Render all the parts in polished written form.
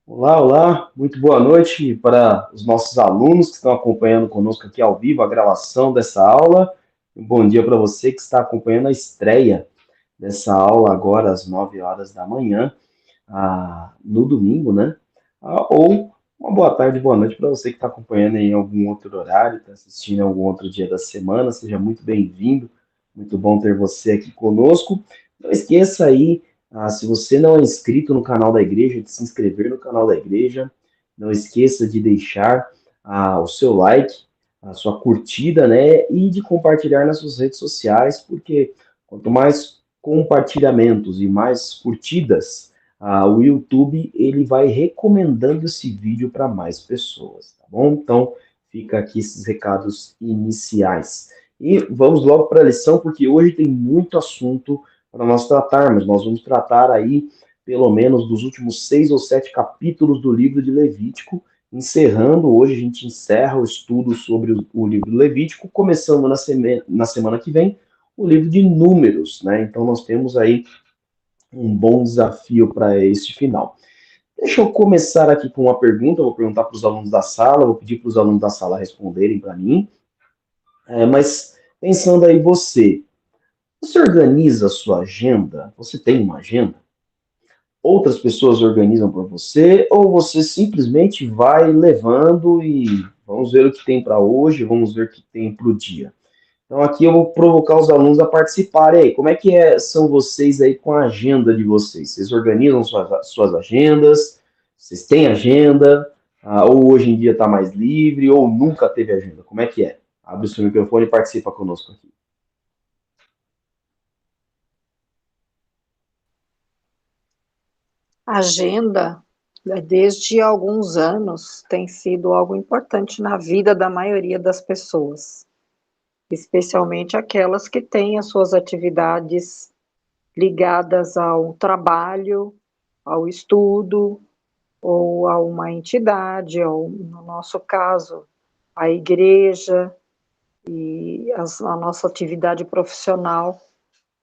Olá, olá, muito boa noite para os nossos alunos que estão acompanhando conosco aqui ao vivo a gravação dessa aula. Um bom dia para você que está acompanhando a estreia dessa aula agora às 9 horas da manhã, no domingo, né? Ou uma boa tarde, boa noite para você que está acompanhando em algum outro horário, está assistindo em algum outro dia da semana. Seja muito bem-vindo, muito bom ter você aqui conosco. Não esqueça aí, se você não é inscrito no canal da igreja, de se inscrever no canal da igreja. Não esqueça de deixar o seu like, a sua curtida, né? E de compartilhar nas suas redes sociais, porque quanto mais compartilhamentos e mais curtidas, o YouTube ele vai recomendando esse vídeo para mais pessoas, tá bom? Então, fica aqui esses recados iniciais. E vamos logo para a lição, porque hoje tem muito assunto para nós tratarmos. Nós vamos tratar aí, pelo menos, dos últimos 6 ou 7 capítulos do livro de Levítico. Encerrando, hoje a gente encerra o estudo sobre o livro de Levítico, começando na semana que vem o livro de Números, né? Então nós temos aí um bom desafio para esse final. Deixa eu começar aqui com uma pergunta, eu vou perguntar para os alunos da sala, vou pedir para os alunos da sala responderem para mim, mas pensando aí você organiza a sua agenda? Você tem uma agenda? Outras pessoas organizam por você, ou você simplesmente vai levando e vamos ver o que tem para hoje, vamos ver o que tem para o dia? Então aqui eu vou provocar os alunos a participarem aí. Como é que são vocês aí com a agenda de vocês? Vocês organizam suas agendas? Vocês têm agenda? Ou hoje em dia está mais livre? Ou nunca teve agenda? Como é que é? Abre o seu microfone e participa conosco aqui. Agenda, desde alguns anos, tem sido algo importante na vida da maioria das pessoas, especialmente aquelas que têm as suas atividades ligadas ao trabalho, ao estudo, ou a uma entidade, ou, no nosso caso, a igreja e a nossa atividade profissional.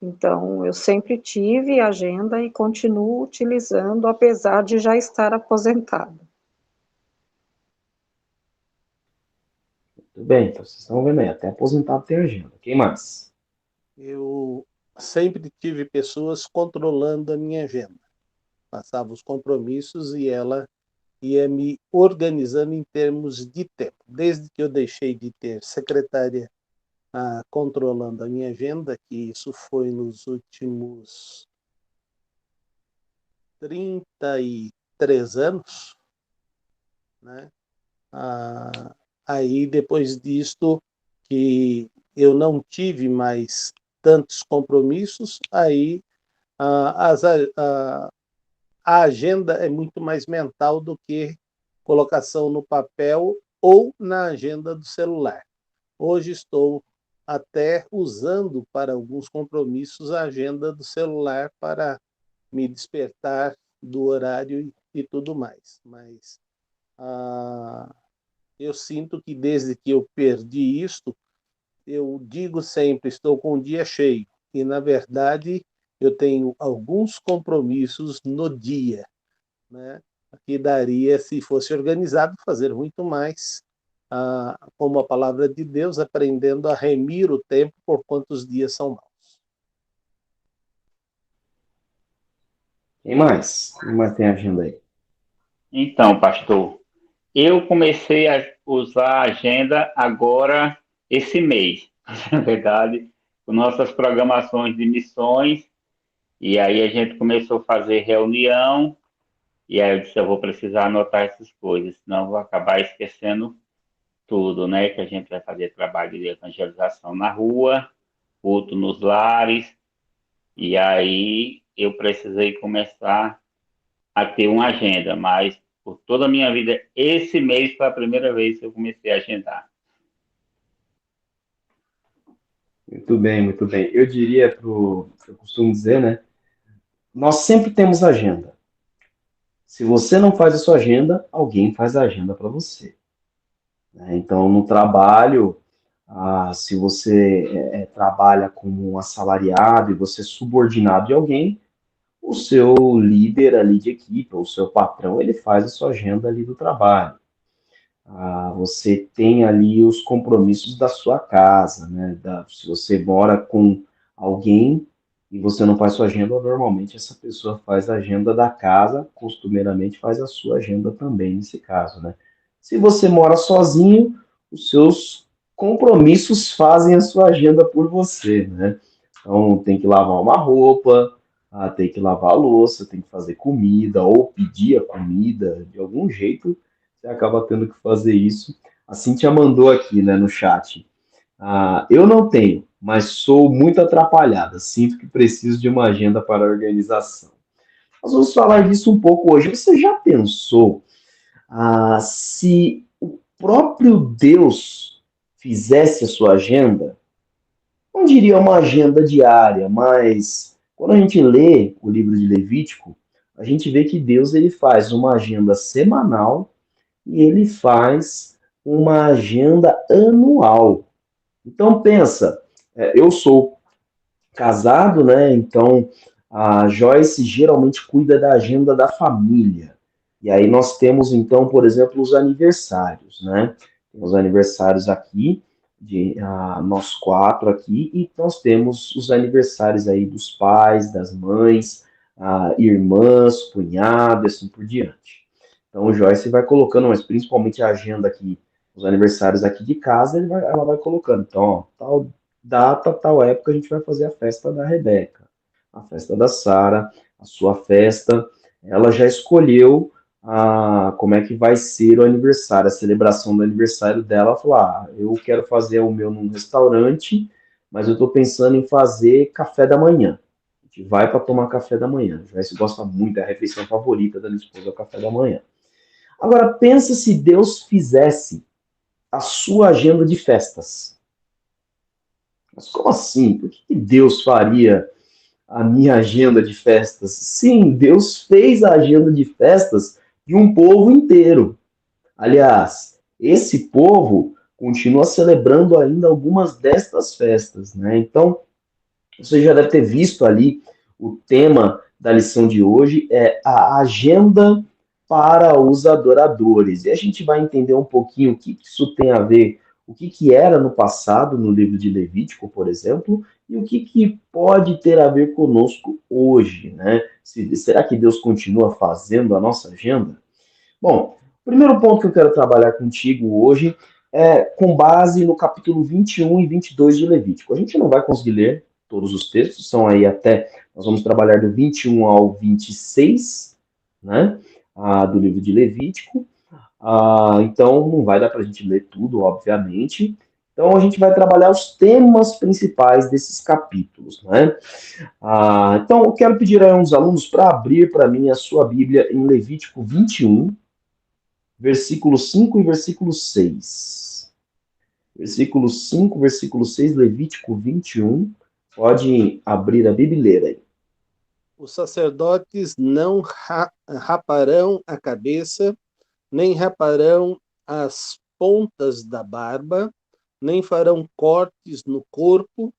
Então, eu sempre tive agenda e continuo utilizando, apesar de já estar aposentada. Tudo bem, então vocês estão vendo aí, até aposentado tem agenda. Quem mais? Eu sempre tive pessoas controlando a minha agenda. Passava os compromissos e ela ia me organizando em termos de tempo. Desde que eu deixei de ter secretária controlando a minha agenda, que isso foi nos últimos 33 anos, né? Aí, depois disto, que eu não tive mais tantos compromissos, aí a, as, a, a agenda é muito mais mental do que colocação no papel ou na agenda do celular. Hoje estou até usando para alguns compromissos a agenda do celular para me despertar do horário e tudo mais. Mas eu sinto que desde que eu perdi isto, eu digo sempre, estou com o dia cheio. E, na verdade, eu tenho alguns compromissos no dia, né? Que daria, se fosse organizado, fazer muito mais, como a palavra de Deus, aprendendo a remir o tempo por quantos dias são maus. Quem mais? Quem mais tem agenda aí? Então, pastor, eu comecei a usar a agenda agora, esse mês, na verdade, com nossas programações de missões, e aí a gente começou a fazer reunião, e aí eu disse, eu vou precisar anotar essas coisas, senão eu vou acabar esquecendo tudo, né? Que a gente vai fazer trabalho de evangelização na rua, culto nos lares, e aí eu precisei começar a ter uma agenda, mas por toda a minha vida, esse mês foi a primeira vez que eu comecei a agendar. Muito bem, muito bem. Eu diria eu costumo dizer, né? Nós sempre temos agenda. Se você não faz a sua agenda, alguém faz a agenda para você, né? Então, no trabalho, se você trabalha como um assalariado e você é subordinado de alguém, o seu líder ali de equipe, ou o seu patrão, ele faz a sua agenda ali do trabalho. Você tem ali os compromissos da sua casa, né? Se você mora com alguém e você não faz sua agenda, normalmente essa pessoa faz a agenda da casa, costumeiramente faz a sua agenda também, nesse caso, né? Se você mora sozinho, os seus compromissos fazem a sua agenda por você, né? Então, tem que lavar uma roupa, tem que lavar a louça, tem que fazer comida, ou pedir a comida, de algum jeito você acaba tendo que fazer isso. A Cintia mandou aqui, né, no chat. Eu não tenho, mas sou muito atrapalhada. Sinto que preciso de uma agenda para a organização. Nós vamos falar disso um pouco hoje. Você já pensou se o próprio Deus fizesse a sua agenda? Não diria uma agenda diária, mas quando a gente lê o livro de Levítico, a gente vê que Deus ele faz uma agenda semanal e ele faz uma agenda anual. Então pensa, eu sou casado, né? Então a Joyce geralmente cuida da agenda da família. E aí nós temos então, por exemplo, os aniversários, né? Tem os aniversários aqui de nós quatro aqui e nós temos os aniversários aí dos pais, das mães, irmãs, cunhados, assim por diante. Então o Joyce vai colocando, mas principalmente a agenda aqui, os aniversários aqui de casa, ela vai colocando. Então, ó, tal data, tal época, a gente vai fazer a festa da Rebeca, a festa da Sara, a sua festa. Ela já escolheu como é que vai ser o aniversário, a celebração do aniversário dela. Ela falou, eu quero fazer o meu num restaurante, mas eu estou pensando em fazer café da manhã. A gente vai para tomar café da manhã. Já se gosta muito, é a refeição favorita da minha esposa, é o café da manhã. Agora, pensa se Deus fizesse a sua agenda de festas. Mas como assim? Por que Deus faria a minha agenda de festas? Sim, Deus fez a agenda de festas de um povo inteiro. Aliás, esse povo continua celebrando ainda algumas destas festas, né? Então, você já deve ter visto ali o tema da lição de hoje, é a agenda para os adoradores. E a gente vai entender um pouquinho o que isso tem a ver, o que era no passado, no livro de Levítico, por exemplo, e o que pode ter a ver conosco hoje, né? Será que Deus continua fazendo a nossa agenda? Bom, o primeiro ponto que eu quero trabalhar contigo hoje é com base no capítulo 21 e 22 de Levítico. A gente não vai conseguir ler todos os textos, são aí nós vamos trabalhar do 21 ao 26, né, do livro de Levítico. Então, não vai dar para a gente ler tudo, obviamente. Então, a gente vai trabalhar os temas principais desses capítulos, né? Então, eu quero pedir a uns alunos para abrir para mim a sua Bíblia em Levítico 21, versículo 5 e versículo 6. Versículo 5, versículo 6, Levítico 21. Pode abrir a Bíblia aí. Os sacerdotes não raparão a cabeça, nem raparão as pontas da barba, nem farão cortes no corpo,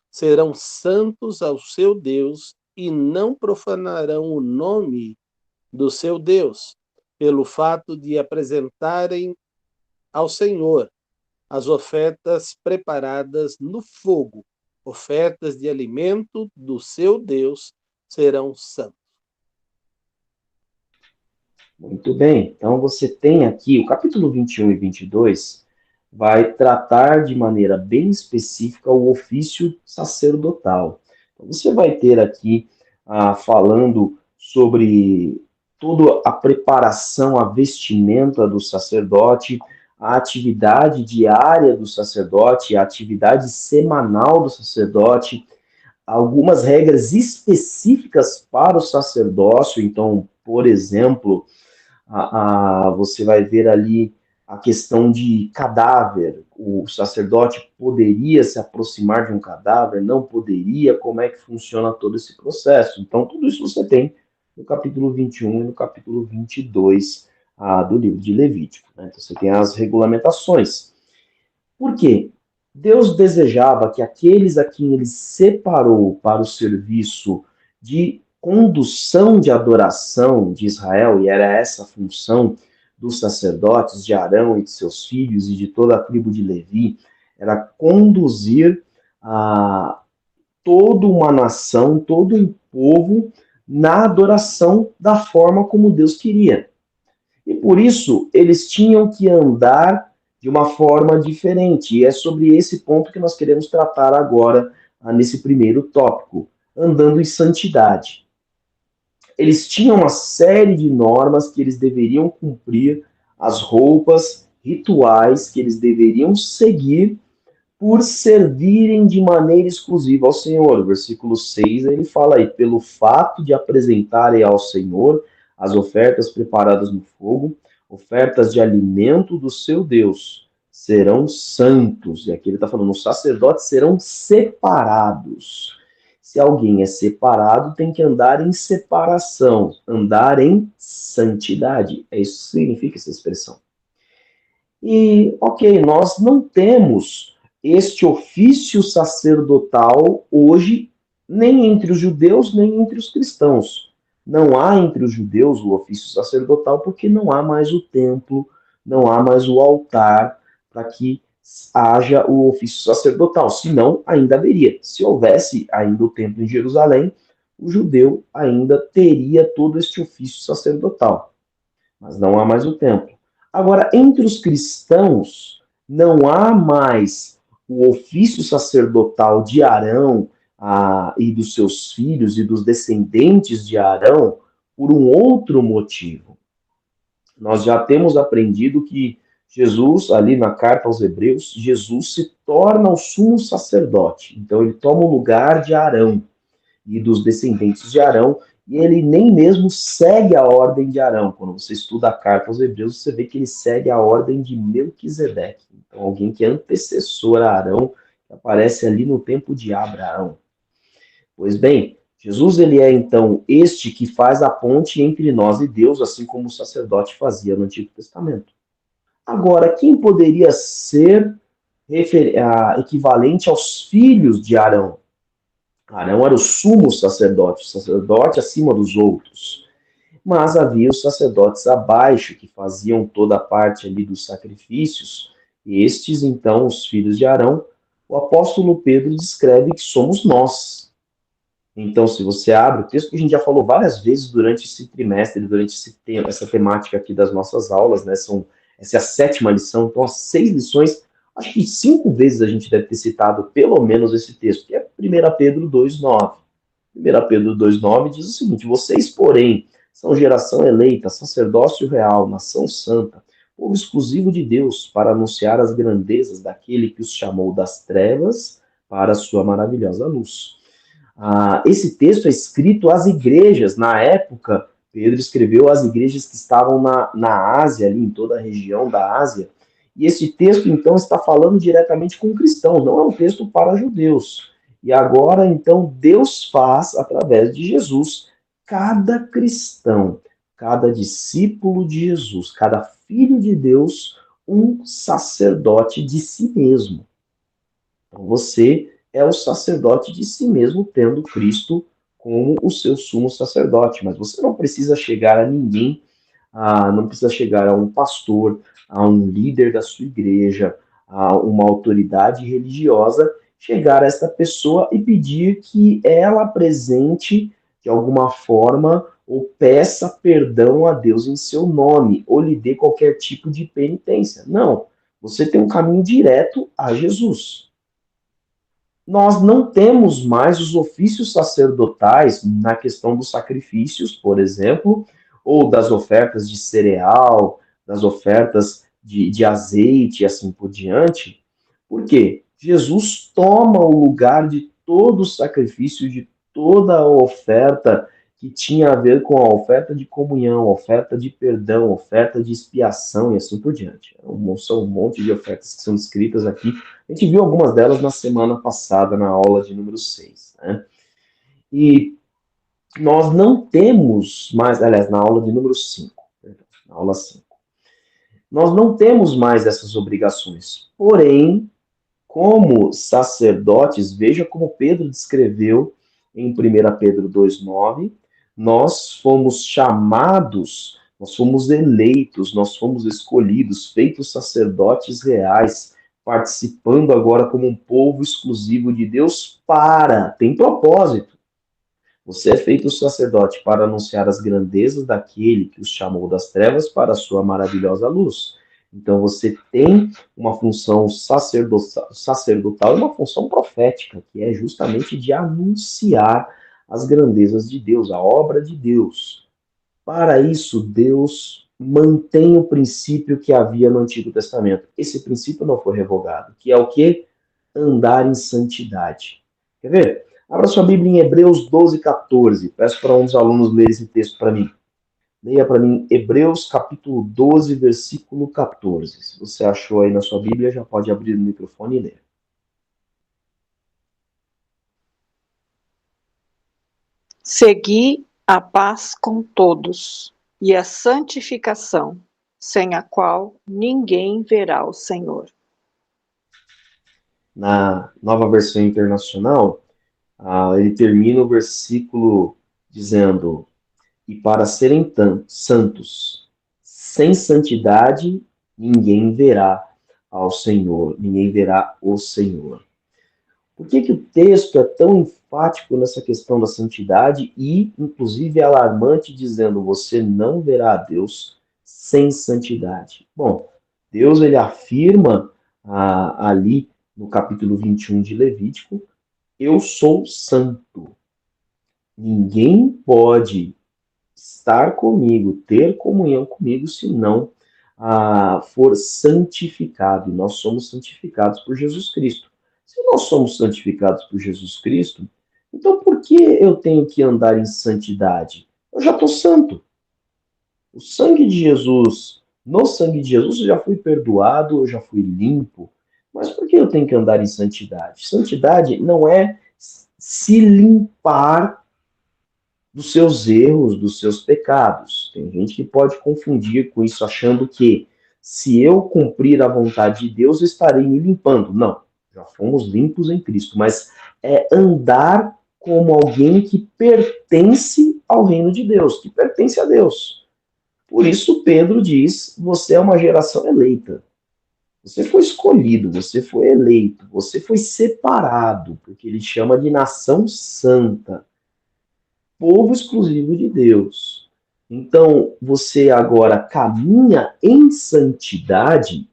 serão santos ao seu Deus e não profanarão o nome do seu Deus, pelo fato de apresentarem ao Senhor as ofertas preparadas no fogo, ofertas de alimento do seu Deus, serão santos. Muito bem, então você tem aqui o capítulo 21 e 22 vai tratar de maneira bem específica o ofício sacerdotal. Então, você vai ter aqui falando sobre toda a preparação, a vestimenta do sacerdote, a atividade diária do sacerdote, a atividade semanal do sacerdote, algumas regras específicas para o sacerdócio. Então, por exemplo, você vai ver ali a questão de cadáver. O sacerdote poderia se aproximar de um cadáver, não poderia, como é que funciona todo esse processo. Então, tudo isso você tem no capítulo 21 e no capítulo 22 do livro de Levítico, né? Então, você tem as regulamentações. Por quê? Deus desejava que aqueles a quem ele separou para o serviço de condução de adoração de Israel, e era essa a função dos sacerdotes, de Arão e de seus filhos e de toda a tribo de Levi, era conduzir toda uma nação, todo um povo na adoração da forma como Deus queria. E por isso, eles tinham que andar de uma forma diferente. E é sobre esse ponto que nós queremos tratar agora, nesse primeiro tópico, andando em santidade. Eles tinham uma série de normas que eles deveriam cumprir, as roupas, rituais que eles deveriam seguir por servirem de maneira exclusiva ao Senhor. O versículo 6, ele fala aí, pelo fato de apresentarem ao Senhor as ofertas preparadas no fogo, ofertas de alimento do seu Deus, serão santos. E aqui ele está falando, os sacerdotes serão separados. Se alguém é separado, tem que andar em separação, andar em santidade. É isso que significa essa expressão. E, ok, nós não temos este ofício sacerdotal hoje, nem entre os judeus, nem entre os cristãos. Não há entre os judeus o ofício sacerdotal porque não há mais o templo, não há mais o altar para que haja o ofício sacerdotal. Senão, ainda haveria. Se houvesse ainda o templo em Jerusalém, o judeu ainda teria todo este ofício sacerdotal. Mas não há mais o templo. Agora, entre os cristãos, não há mais o ofício sacerdotal de Arão e dos seus filhos e dos descendentes de Arão por um outro motivo. Nós já temos aprendido que Jesus, ali na carta aos Hebreus, Jesus se torna o sumo sacerdote. Então, ele toma o lugar de Arão e dos descendentes de Arão, e ele nem mesmo segue a ordem de Arão. Quando você estuda a carta aos Hebreus, você vê que ele segue a ordem de Melquisedeque. Então, alguém que é antecessor a Arão, que aparece ali no tempo de Abraão. Pois bem, Jesus ele é então este que faz a ponte entre nós e Deus, assim como o sacerdote fazia no Antigo Testamento. Agora, quem poderia ser equivalente aos filhos de Arão? Arão era o sumo sacerdote, o sacerdote acima dos outros. Mas havia os sacerdotes abaixo, que faziam toda a parte ali dos sacrifícios. Estes, então, os filhos de Arão, o apóstolo Pedro descreve que somos nós. Então, se você abre o texto, que a gente já falou várias vezes durante esse trimestre, durante essa temática aqui das nossas aulas, né? Essa é a 7ª lição, então as 6 lições, acho que 5 vezes a gente deve ter citado pelo menos esse texto, que é 1 Pedro 2,9. 1 Pedro 2,9 diz o seguinte, vocês, porém, são geração eleita, sacerdócio real, nação santa, povo exclusivo de Deus, para anunciar as grandezas daquele que os chamou das trevas para a sua maravilhosa luz. Esse texto é escrito às igrejas. Na época, Pedro escreveu às igrejas que estavam na Ásia, ali em toda a região da Ásia. E esse texto, então, está falando diretamente com cristãos, não é um texto para judeus. E agora, então, Deus faz, através de Jesus, cada cristão, cada discípulo de Jesus, cada filho de Deus, um sacerdote de si mesmo. Então, você é o sacerdote de si mesmo, tendo Cristo como o seu sumo sacerdote. Mas você não precisa chegar a ninguém, não precisa chegar a um pastor, a um líder da sua igreja, a uma autoridade religiosa, chegar a esta pessoa e pedir que ela apresente, de alguma forma, ou peça perdão a Deus em seu nome, ou lhe dê qualquer tipo de penitência. Não, você tem um caminho direto a Jesus. Nós não temos mais os ofícios sacerdotais na questão dos sacrifícios, por exemplo, ou das ofertas de cereal, das ofertas de azeite e assim por diante. Por quê? Jesus toma o lugar de todo o sacrifício, de toda a oferta que tinha a ver com a oferta de comunhão, oferta de perdão, oferta de expiação e assim por diante. São um monte de ofertas que são descritas aqui. A gente viu algumas delas na semana passada, na aula de número 6. Né? E nós não temos mais, aliás, na aula de número 5, na aula 5. Nós não temos mais essas obrigações. Porém, como sacerdotes, veja como Pedro descreveu em 1 Pedro 2,9, Nós fomos chamados, nós fomos eleitos, nós fomos escolhidos, feitos sacerdotes reais, participando agora como um povo exclusivo de Deus tem propósito. Você é feito sacerdote para anunciar as grandezas daquele que os chamou das trevas para a sua maravilhosa luz. Então você tem uma função sacerdotal e uma função profética, que é justamente de anunciar as grandezas de Deus, a obra de Deus. Para isso, Deus mantém o princípio que havia no Antigo Testamento. Esse princípio não foi revogado, que é o quê? Andar em santidade. Quer ver? Abra sua Bíblia em Hebreus 12, 14. Peço para um dos alunos ler esse texto para mim. Leia para mim Hebreus capítulo 12, versículo 14. Se você achou aí na sua Bíblia, já pode abrir o microfone e ler. Segui a paz com todos e a santificação, sem a qual ninguém verá o Senhor. Na Nova Versão Internacional, ele termina o versículo dizendo: e para serem santos, sem santidade, ninguém verá ao Senhor, ninguém verá o Senhor. Por que o texto é tão enfático nessa questão da santidade e, inclusive, alarmante, dizendo: você não verá a Deus sem santidade? Bom, Deus ele afirma ali no capítulo 21 de Levítico: eu sou santo. Ninguém pode estar comigo, ter comunhão comigo, se não for santificado. E nós somos santificados por Jesus Cristo. Se nós somos santificados por Jesus Cristo, então por que eu tenho que andar em santidade? Eu já estou santo. O sangue de Jesus, no sangue de Jesus eu já fui perdoado, eu já fui limpo. Mas por que eu tenho que andar em santidade? Santidade não é se limpar dos seus erros, dos seus pecados. Tem gente que pode confundir com isso, achando que se eu cumprir a vontade de Deus, eu estarei me limpando. Não, já fomos limpos em Cristo, mas é andar como alguém que pertence ao reino de Deus, que pertence a Deus. Por isso Pedro diz: você é uma geração eleita. Você foi escolhido, você foi eleito, você foi separado, porque ele chama de nação santa, povo exclusivo de Deus. Então, você agora caminha em santidade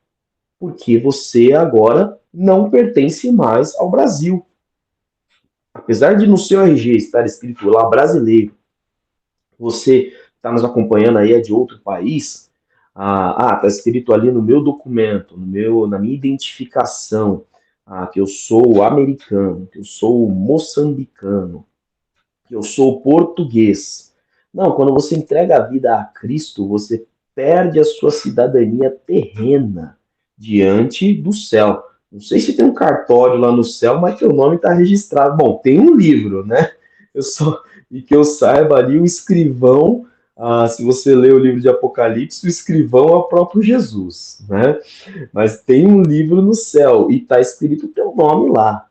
porque você agora não pertence mais ao Brasil. Apesar de no seu RG estar escrito lá brasileiro, você está nos acompanhando aí, é de outro país, está escrito ali no meu documento, na minha identificação, que eu sou americano, que eu sou moçambicano, que eu sou português. Não, quando você entrega a vida a Cristo, você perde a sua cidadania terrena diante do céu. Não sei se tem um cartório lá no céu, mas teu nome está registrado. Bom, tem um livro, né? E que eu saiba ali, o escrivão, se você lê o livro de Apocalipse, o escrivão é o próprio Jesus, né? Mas tem um livro no céu e está escrito o teu nome lá.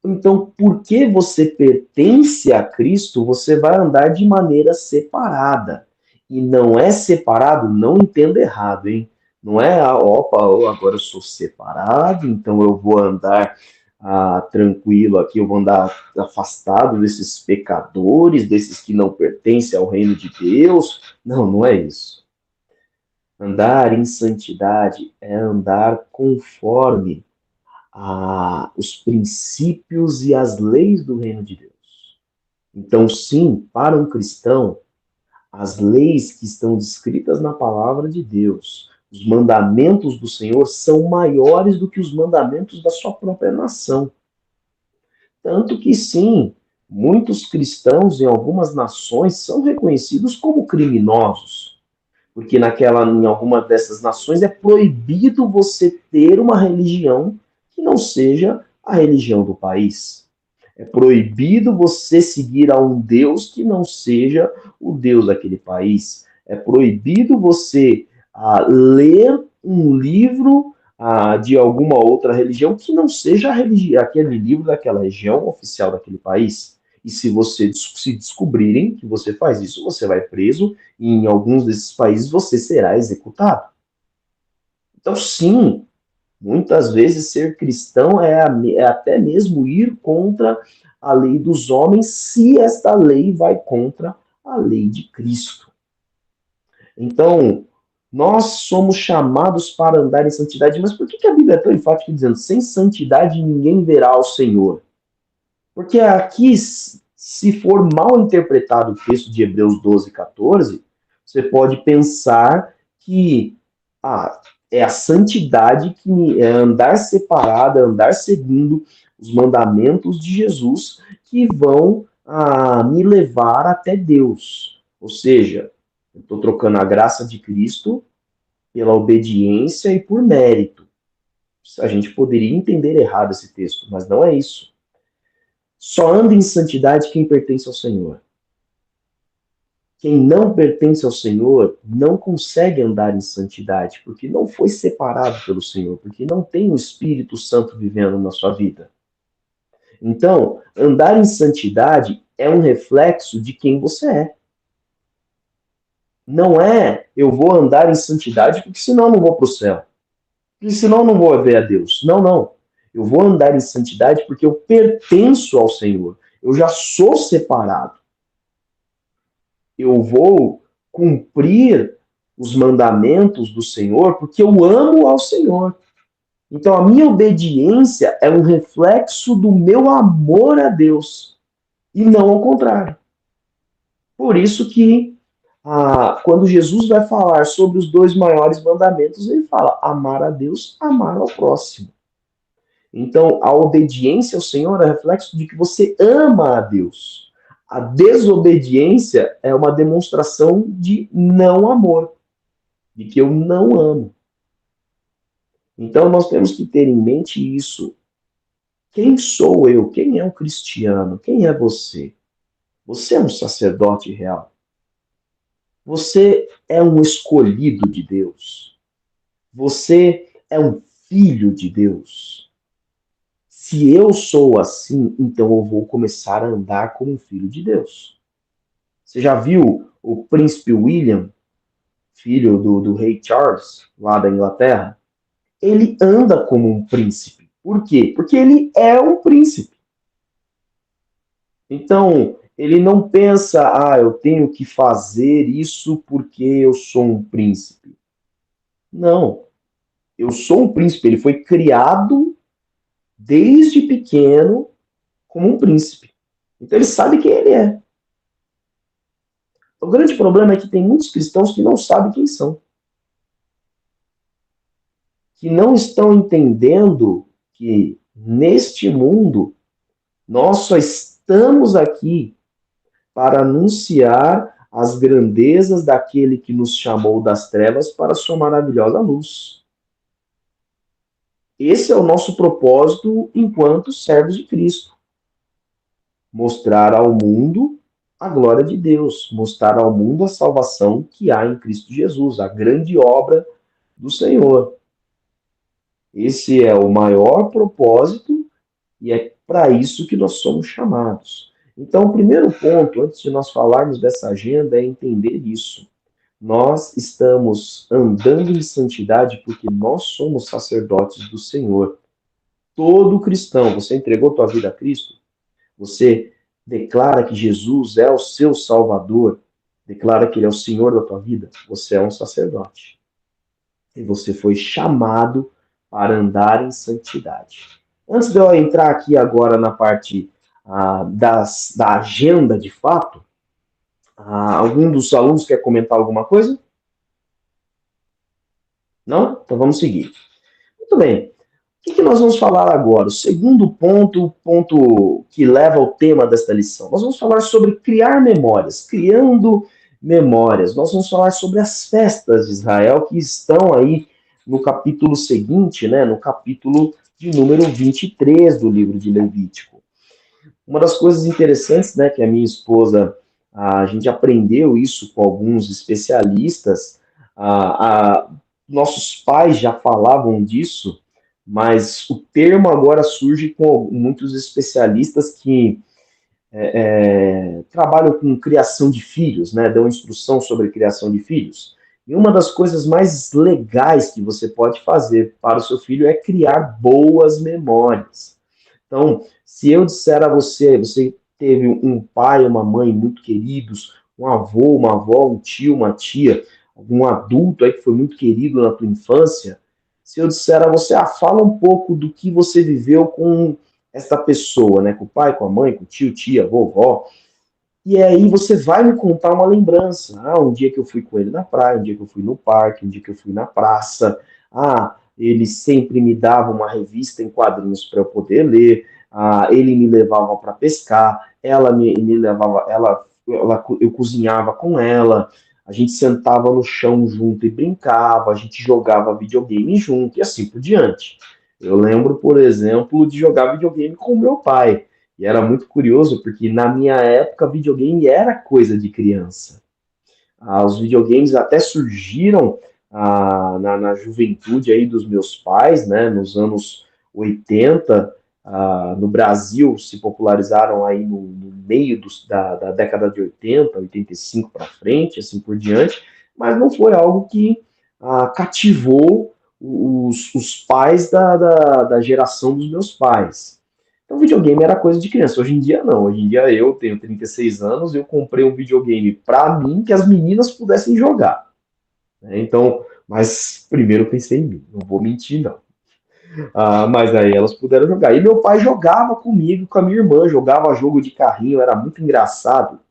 Então, porque você pertence a Cristo, você vai andar de maneira separada. E não é separado, não entenda errado, hein? Não é, agora eu sou separado, então eu vou andar tranquilo aqui, eu vou andar afastado desses pecadores, desses que não pertencem ao reino de Deus. Não, não é isso. Andar em santidade é andar conforme os princípios e as leis do reino de Deus. Então, sim, para um cristão, as leis que estão descritas na palavra de Deus, os mandamentos do Senhor são maiores do que os mandamentos da sua própria nação. Tanto que, sim, muitos cristãos em algumas nações são reconhecidos como criminosos, porque em alguma dessas nações é proibido você ter uma religião que não seja a religião do país. É proibido você seguir a um Deus que não seja o Deus daquele país. É proibido você ler um livro de alguma outra religião que não seja aquele livro daquela região oficial daquele país. E se se descobrirem que você faz isso, você vai preso e em alguns desses países você será executado. Então, sim, muitas vezes ser cristão é até mesmo ir contra a lei dos homens, se esta lei vai contra a lei de Cristo. Então, nós somos chamados para andar em santidade, mas por que a Bíblia é tão enfática dizendo, sem santidade ninguém verá o Senhor? Porque aqui, se for mal interpretado o texto de Hebreus 12, 14, você pode pensar que é a santidade que é andar separada, andar seguindo os mandamentos de Jesus que vão me levar até Deus. Ou seja, eu estou trocando a graça de Cristo pela obediência e por mérito. A gente poderia entender errado esse texto, mas não é isso. Só anda em santidade quem pertence ao Senhor. Quem não pertence ao Senhor não consegue andar em santidade, porque não foi separado pelo Senhor, porque não tem o Espírito Santo vivendo na sua vida. Então, andar em santidade é um reflexo de quem você é. Não é eu vou andar em santidade porque senão eu não vou para o céu. Porque senão eu não vou ver a Deus. Não, não. Eu vou andar em santidade porque eu pertenço ao Senhor. Eu já sou separado. Eu vou cumprir os mandamentos do Senhor porque eu amo ao Senhor. Então a minha obediência é um reflexo do meu amor a Deus e não ao contrário. Por isso que quando Jesus vai falar sobre os 2 maiores mandamentos, ele fala amar a Deus, amar ao próximo. Então, a obediência ao Senhor é reflexo de que você ama a Deus. A desobediência é uma demonstração de não amor, de que eu não amo. Então, nós temos que ter em mente isso. Quem sou eu? Quem é um cristiano? Quem é você? Você é um sacerdote real. Você é um escolhido de Deus. Você é um filho de Deus. Se eu sou assim, então eu vou começar a andar como um filho de Deus. Você já viu o príncipe William, filho do rei Charles, lá da Inglaterra? Ele anda como um príncipe. Por quê? Porque ele é um príncipe. Então, ele não pensa, eu tenho que fazer isso porque eu sou um príncipe. Não. Eu sou um príncipe. Ele foi criado desde pequeno como um príncipe. Então ele sabe quem ele é. O grande problema é que tem muitos cristãos que não sabem quem são. Que não estão entendendo que neste mundo nós só estamos aqui para anunciar as grandezas daquele que nos chamou das trevas para a sua maravilhosa luz. Esse é o nosso propósito enquanto servos de Cristo. Mostrar ao mundo a glória de Deus, mostrar ao mundo a salvação que há em Cristo Jesus, a grande obra do Senhor. Esse é o maior propósito e é para isso que nós somos chamados. Então, o primeiro ponto, antes de nós falarmos dessa agenda, é entender isso. Nós estamos andando em santidade porque nós somos sacerdotes do Senhor. Todo cristão, você entregou tua vida a Cristo? Você declara que Jesus é o seu Salvador? Declara que Ele é o Senhor da tua vida? Você é um sacerdote. E você foi chamado para andar em santidade. Antes de eu entrar aqui agora na parte da agenda de fato, algum dos alunos quer comentar alguma coisa? Não? Então vamos seguir. Muito bem. O que nós vamos falar agora? O segundo ponto, o ponto que leva ao tema desta lição. Nós vamos falar sobre criar memórias, criando memórias. Nós vamos falar sobre as festas de Israel que estão aí no capítulo seguinte, né, no capítulo de número 23 do livro de Levítico. Uma das coisas interessantes, né, que a minha esposa, a gente aprendeu isso com alguns especialistas, nossos pais já falavam disso, mas o termo agora surge com muitos especialistas que trabalham com criação de filhos, né? Dão instrução sobre criação de filhos. E uma das coisas mais legais que você pode fazer para o seu filho é criar boas memórias. Então, se eu disser a você, você teve um pai, uma mãe muito queridos, um avô, uma avó, um tio, uma tia, algum adulto aí que foi muito querido na tua infância, se eu disser a você, fala um pouco do que você viveu com essa pessoa, né? Com o pai, com a mãe, com o tio, tia, vovó. E aí você vai me contar uma lembrança. Um dia que eu fui com ele na praia, um dia que eu fui no parque, um dia que eu fui na praça. Ele sempre me dava uma revista em quadrinhos para eu poder ler. Ele me levava para pescar. Ela me levava, eu cozinhava com ela. A gente sentava no chão junto e brincava. A gente jogava videogame junto e assim por diante. Eu lembro, por exemplo, de jogar videogame com o meu pai. E era muito curioso, porque na minha época, videogame era coisa de criança. Os videogames até surgiram na juventude aí dos meus pais, né, nos anos 80, no Brasil se popularizaram aí no meio da década de 80, 85 para frente, assim por diante, mas não foi algo que cativou os pais da geração dos meus pais. Então, videogame era coisa de criança. Hoje em dia, não. Hoje em dia, eu tenho 36 anos, eu comprei um videogame para mim que as meninas pudessem jogar. Então, mas primeiro eu pensei em mim, não vou mentir, não. Mas aí elas puderam jogar. E meu pai jogava comigo, com a minha irmã, jogava jogo de carrinho, era muito engraçado,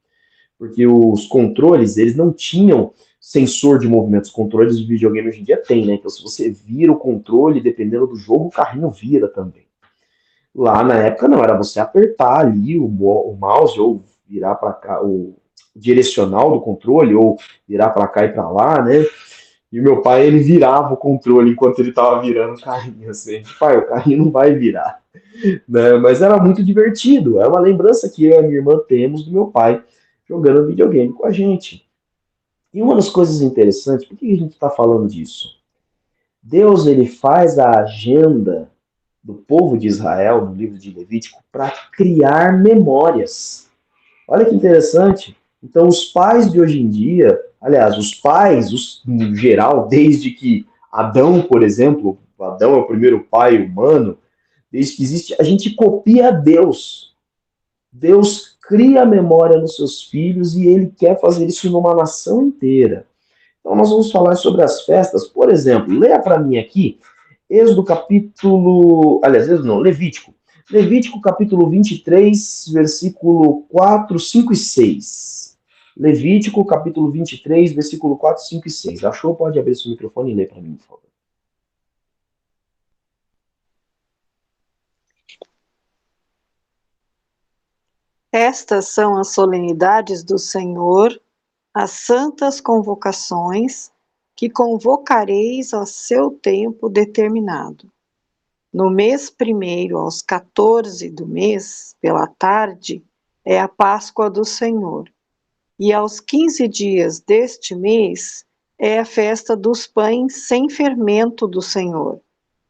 porque os controles, eles não tinham sensor de movimento. Os controles do videogame hoje em dia tem, né? Então, se você vira o controle, dependendo do jogo, o carrinho vira também. Lá na época não, era você apertar ali o mouse ou virar para cá, o direcional do controle, ou virar para cá e para lá, né? E o meu pai, ele virava o controle enquanto ele estava virando o carrinho, assim. Pai, o carrinho não vai virar. Né? Mas era muito divertido. É uma lembrança que eu e a minha irmã temos do meu pai jogando videogame com a gente. E uma das coisas interessantes, por que a gente está falando disso? Deus, ele faz a agenda do povo de Israel, no livro de Levítico, para criar memórias. Olha que interessante. Então, os pais de hoje em dia, aliás, os pais, no geral, desde que Adão, por exemplo, Adão é o primeiro pai humano, desde que existe, a gente copia Deus. Deus cria memória nos seus filhos e ele quer fazer isso numa nação inteira. Então, nós vamos falar sobre as festas. Por exemplo, leia para mim aqui Êxodo capítulo... Aliás, Êxodo não, Levítico. Levítico capítulo 23, versículo 4, 5 e 6. Levítico capítulo 23, versículo 4, 5 e 6. Achou? Pode abrir seu microfone e ler para mim, por favor. Estas são as solenidades do Senhor, as santas convocações que convocareis a seu tempo determinado. No mês primeiro, aos 14 do mês, pela tarde, é a Páscoa do Senhor. E aos 15 dias deste mês é a festa dos pães sem fermento do Senhor.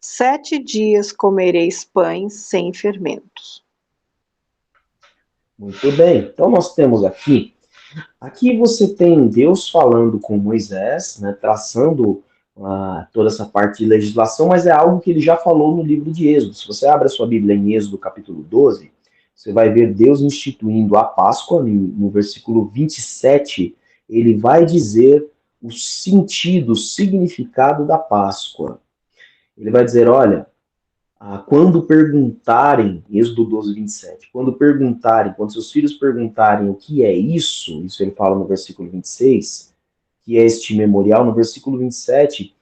7 dias comereis pães sem fermentos. Muito bem. Então nós temos aqui você tem Deus falando com Moisés, né, traçando toda essa parte de legislação, mas é algo que ele já falou no livro de Êxodo. Se você abre a sua Bíblia em Êxodo capítulo 12, você vai ver Deus instituindo a Páscoa, no versículo 27, ele vai dizer o sentido, o significado da Páscoa. Ele vai dizer, olha, quando perguntarem, Êxodo 12, 27, quando seus filhos perguntarem o que é isso ele fala no versículo 26, que é este memorial, no versículo 27,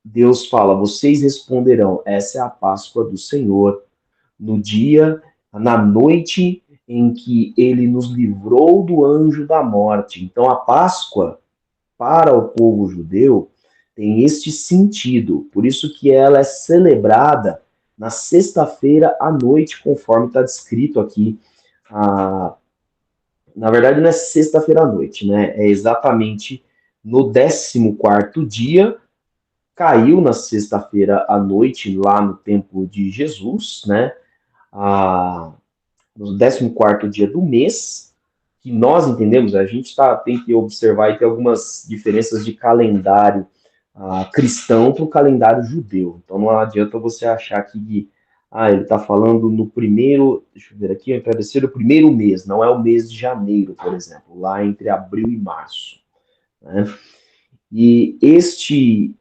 Deus fala, vocês responderão, essa é a Páscoa do Senhor, na noite em que ele nos livrou do anjo da morte. Então a Páscoa, para o povo judeu, tem este sentido, por isso que ela é celebrada na sexta-feira à noite, conforme está descrito aqui. Na verdade, não é sexta-feira à noite, né? É exatamente no 14º dia, caiu na sexta-feira à noite, lá no tempo de Jesus, né? no 14º dia do mês, que nós entendemos, a gente tem que observar e ter algumas diferenças de calendário cristão para o calendário judeu. Então não adianta você achar que ele está falando no primeiro, deixa eu ver aqui, vai parecer o primeiro mês, não é o mês de janeiro, por exemplo, lá entre abril e março, né? E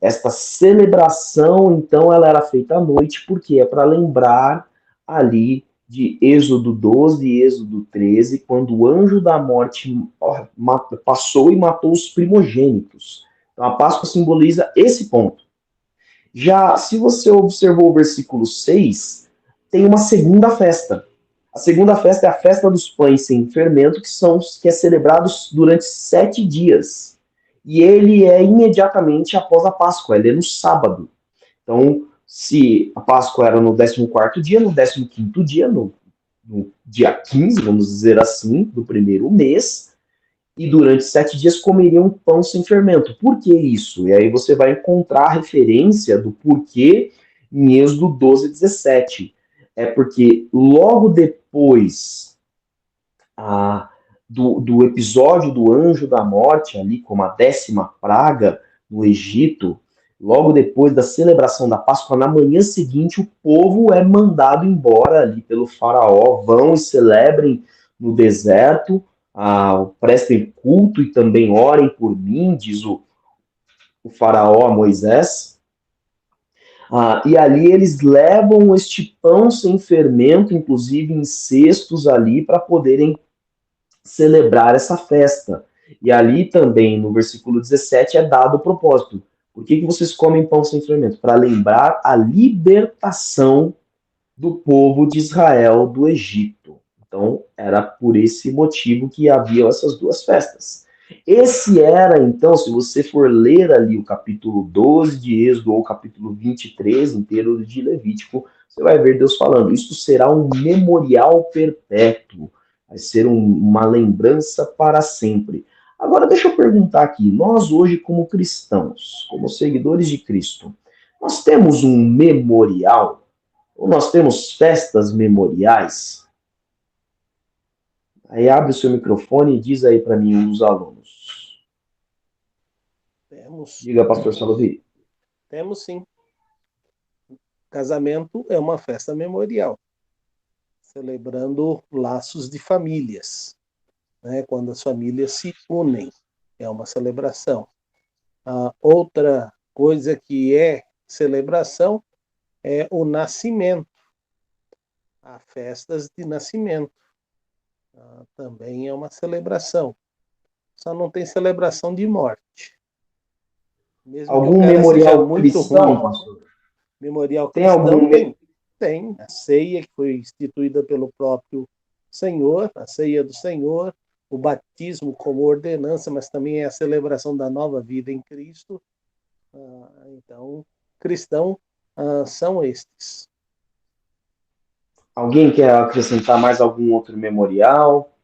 esta celebração, então, ela era feita à noite, porque é para lembrar ali de Êxodo 12 e Êxodo 13, quando o anjo da morte passou e matou os primogênitos. Então, a Páscoa simboliza esse ponto. Já, se você observou o versículo 6, tem uma segunda festa. A segunda festa é a festa dos pães sem fermento, que é celebrado durante 7 dias. E ele é imediatamente após a Páscoa, ele é no sábado. Então, se a Páscoa era no 14º dia, no 15º dia, no dia 15, vamos dizer assim, do primeiro mês, e durante 7 dias comeriam pão sem fermento. Por que isso? E aí você vai encontrar a referência do porquê em Êxodo 12, 17. É porque logo depois do episódio do anjo da morte, ali como a 10ª praga no Egito, logo depois da celebração da Páscoa, na manhã seguinte, o povo é mandado embora ali pelo faraó, vão e celebrem no deserto, prestem culto e também orem por mim, diz o faraó a Moisés. E ali eles levam este pão sem fermento, inclusive em cestos ali, para poderem celebrar essa festa. E ali também, no versículo 17, é dado o propósito. Por que vocês comem pão sem fermento? Para lembrar a libertação do povo de Israel do Egito. Então, era por esse motivo que havia essas duas festas. Esse era, então, se você for ler ali o capítulo 12 de Êxodo ou o capítulo 23 inteiro de Levítico, você vai ver Deus falando, isto será um memorial perpétuo, vai ser uma lembrança para sempre. Agora, deixa eu perguntar aqui, nós hoje como cristãos, como seguidores de Cristo, nós temos um memorial? Ou nós temos festas memoriais? Aí abre o seu microfone e diz aí para mim os alunos. Temos. Diga, pastor Salovey. Temos sim. Casamento é uma festa memorial, celebrando laços de famílias, né? Quando as famílias se unem, é uma celebração. Outra coisa que é celebração é o nascimento. Há festas de nascimento. Também é uma celebração. Só não tem celebração de morte. Mesmo algum que memorial cristão, ruim, pastor? Memorial Tem cristão algum... tem. A ceia que foi instituída pelo próprio Senhor, a ceia do Senhor, o batismo como ordenança, mas também é a celebração da nova vida em Cristo. Então, cristão são estes. Alguém quer acrescentar mais algum outro memorial?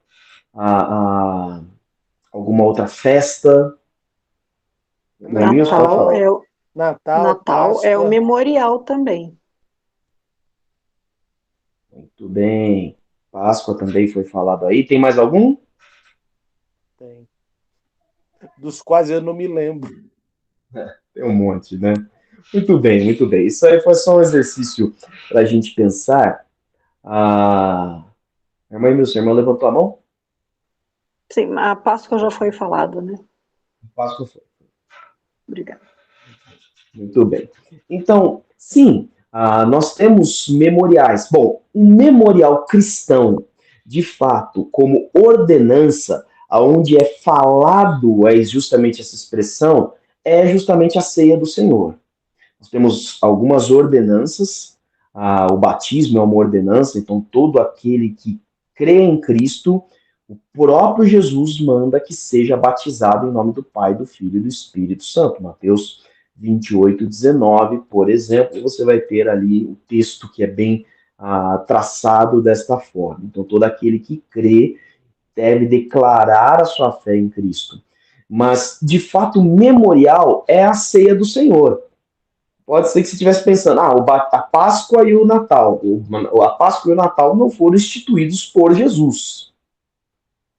Alguma outra festa? Natal é o memorial também. Muito bem. Páscoa também foi falado aí. Tem mais algum? Tem. Dos quais eu não me lembro. Tem um monte, né? Muito bem, muito bem. Isso aí foi só um exercício para a gente pensar. Irmã Emil, sua irmã levantou a mão? Sim, a Páscoa já foi falado, né? Páscoa foi. Obrigada. Muito bem. Então, sim, nós temos memoriais. Bom, um memorial cristão, de fato, como ordenança, onde é falado, é justamente essa expressão, é justamente a ceia do Senhor. Nós temos algumas ordenanças, o batismo é uma ordenança, então todo aquele que crê em Cristo, o próprio Jesus manda que seja batizado em nome do Pai, do Filho e do Espírito Santo. Mateus 28, 19, por exemplo, você vai ter ali o texto que é bem traçado desta forma. Então, todo aquele que crê deve declarar a sua fé em Cristo. Mas, de fato, o memorial é a ceia do Senhor. Pode ser que você estivesse pensando, a Páscoa e o Natal. A Páscoa e o Natal não foram instituídos por Jesus,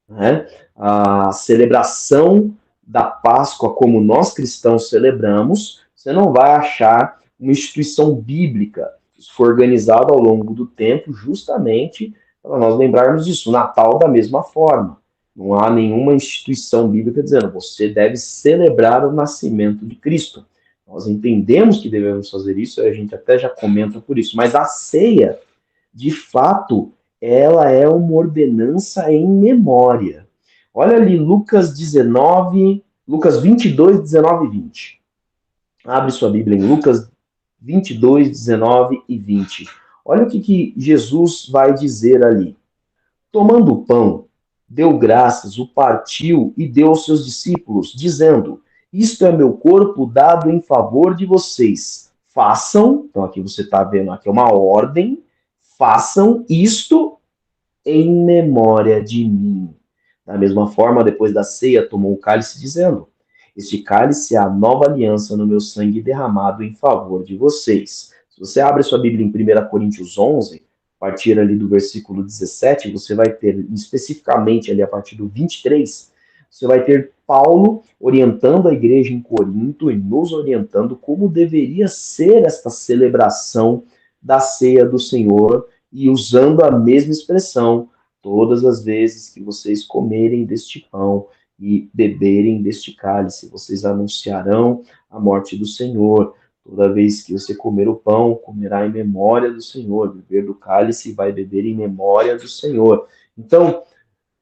né? A celebração da Páscoa, como nós cristãos celebramos, você não vai achar uma instituição bíblica. Isso foi organizado ao longo do tempo, justamente para nós lembrarmos disso. O Natal, da mesma forma. Não há nenhuma instituição bíblica dizendo você deve celebrar o nascimento de Cristo. Nós entendemos que devemos fazer isso, a gente até já comenta por isso. Mas a ceia, de fato, ela é uma ordenança em memória. Olha ali Lucas 22, 19 e 20. Abre sua Bíblia em Lucas 22, 19 e 20. Olha o que Jesus vai dizer ali. Tomando o pão, deu graças, o partiu e deu aos seus discípulos, dizendo: isto é meu corpo dado em favor de vocês. Façam, então aqui você está vendo, aqui é uma ordem, façam isto em memória de mim. Da mesma forma, depois da ceia, tomou o cálice, dizendo: este cálice é a nova aliança no meu sangue derramado em favor de vocês. Se você abre sua Bíblia em 1 Coríntios 11, a partir ali do versículo 17, você vai ter, especificamente ali a partir do 23, você vai ter Paulo orientando a igreja em Corinto e nos orientando como deveria ser esta celebração da ceia do Senhor e usando a mesma expressão: todas as vezes que vocês comerem deste pão e beberem deste cálice, vocês anunciarão a morte do Senhor. Toda vez que você comer o pão, comerá em memória do Senhor. Beber do cálice, vai beber em memória do Senhor. Então,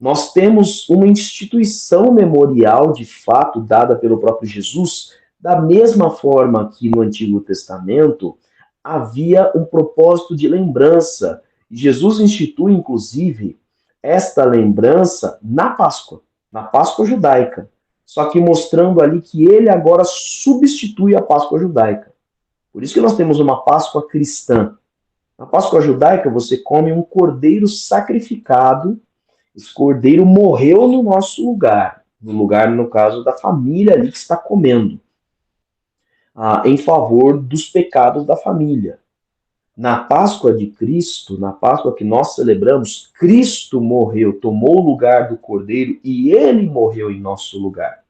nós temos uma instituição memorial, de fato, dada pelo próprio Jesus, da mesma forma que no Antigo Testamento havia um propósito de lembrança. Jesus institui, inclusive, esta lembrança na Páscoa judaica, só que mostrando ali que ele agora substitui a Páscoa judaica. Por isso que nós temos uma Páscoa cristã. Na Páscoa judaica, você come um cordeiro sacrificado. Esse cordeiro morreu no nosso lugar, no caso, da família ali que está comendo, em favor dos pecados da família. Na Páscoa de Cristo, na Páscoa que nós celebramos, Cristo morreu, tomou o lugar do cordeiro e ele morreu em nosso lugar.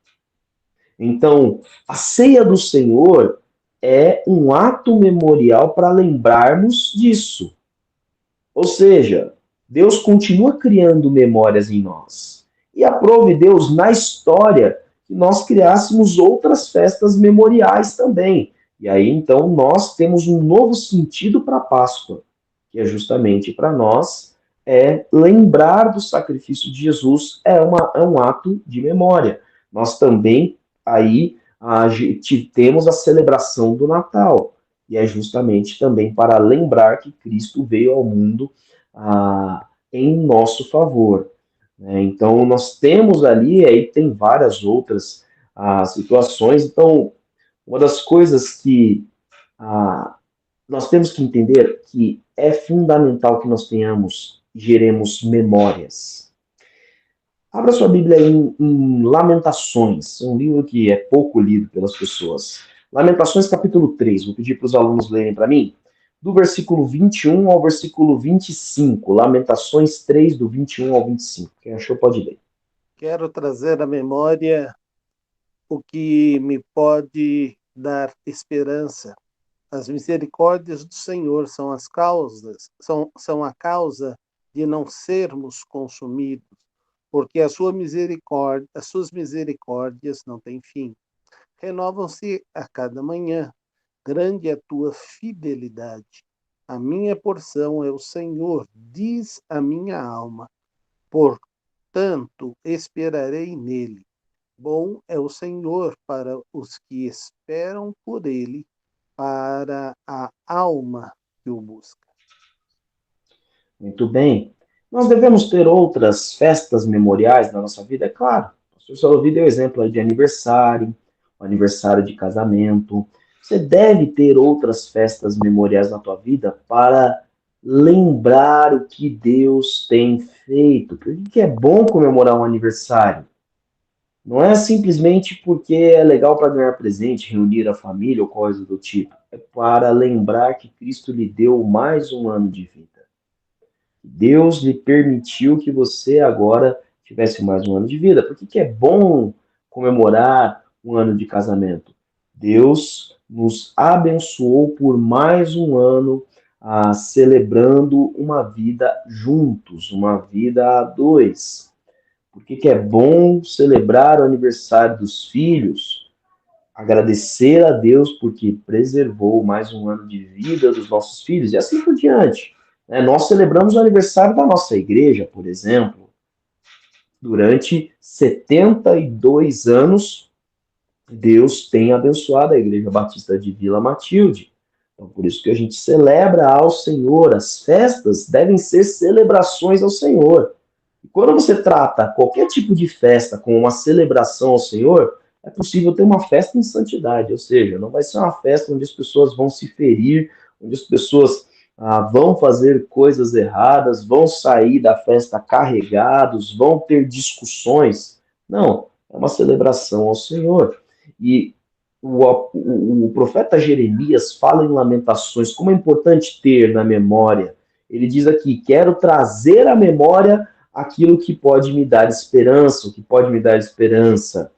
Então, a ceia do Senhor é um ato memorial para lembrarmos disso. Ou seja, Deus continua criando memórias em nós. E aprove Deus na história que nós criássemos outras festas memoriais também. E aí, então, nós temos um novo sentido para a Páscoa, que é justamente para nós lembrar do sacrifício de Jesus, é um ato de memória. Nós também, aí, temos a celebração do Natal, e é justamente também para lembrar que Cristo veio ao mundo em nosso favor. Então, nós temos ali, aí tem várias outras situações. Então, uma das coisas que nós temos que entender que é fundamental que nós tenhamos e geremos memórias. Abra sua Bíblia em Lamentações, um livro que é pouco lido pelas pessoas. Lamentações, capítulo 3. Vou pedir para os alunos lerem para mim. Do versículo 21 ao versículo 25. Lamentações 3, do 21 ao 25. Quem achou pode ler. Quero trazer à memória o que me pode dar esperança. As misericórdias do Senhor são as causas, são a causa de não sermos consumidos, porque as suas misericórdias não têm fim. Renovam-se a cada manhã. Grande é a tua fidelidade. A minha porção é o Senhor, diz a minha alma. Portanto, esperarei nele. Bom é o Senhor para os que esperam por ele, para a alma que o busca. Muito bem. Nós devemos ter outras festas memoriais na nossa vida? É claro. O pastor Salvi deu exemplo aí de aniversário de casamento. Você deve ter outras festas memoriais na tua vida para lembrar o que Deus tem feito. Por que é bom comemorar um aniversário? Não é simplesmente porque é legal para ganhar presente, reunir a família ou coisa do tipo. É para lembrar que Cristo lhe deu mais um ano de vida. Deus lhe permitiu que você agora tivesse mais um ano de vida. Por que que é bom comemorar um ano de casamento? Deus nos abençoou por mais um ano, celebrando uma vida juntos, uma vida a dois. Por que que é bom celebrar o aniversário dos filhos? Agradecer a Deus porque preservou mais um ano de vida dos nossos filhos e assim por diante. Nós celebramos o aniversário da nossa igreja, por exemplo, durante 72 anos, Deus tem abençoado a Igreja Batista de Vila Matilde. Então, por isso que a gente celebra ao Senhor. As festas devem ser celebrações ao Senhor. E quando você trata qualquer tipo de festa com uma celebração ao Senhor, é possível ter uma festa em santidade, ou seja, não vai ser uma festa onde as pessoas vão se ferir, onde as pessoas vão fazer coisas erradas, vão sair da festa carregados, vão ter discussões. Não, é uma celebração ao Senhor. E o profeta Jeremias fala em Lamentações como é importante ter na memória. Ele diz aqui: quero trazer à memória aquilo que pode me dar esperança, o que pode me dar esperança.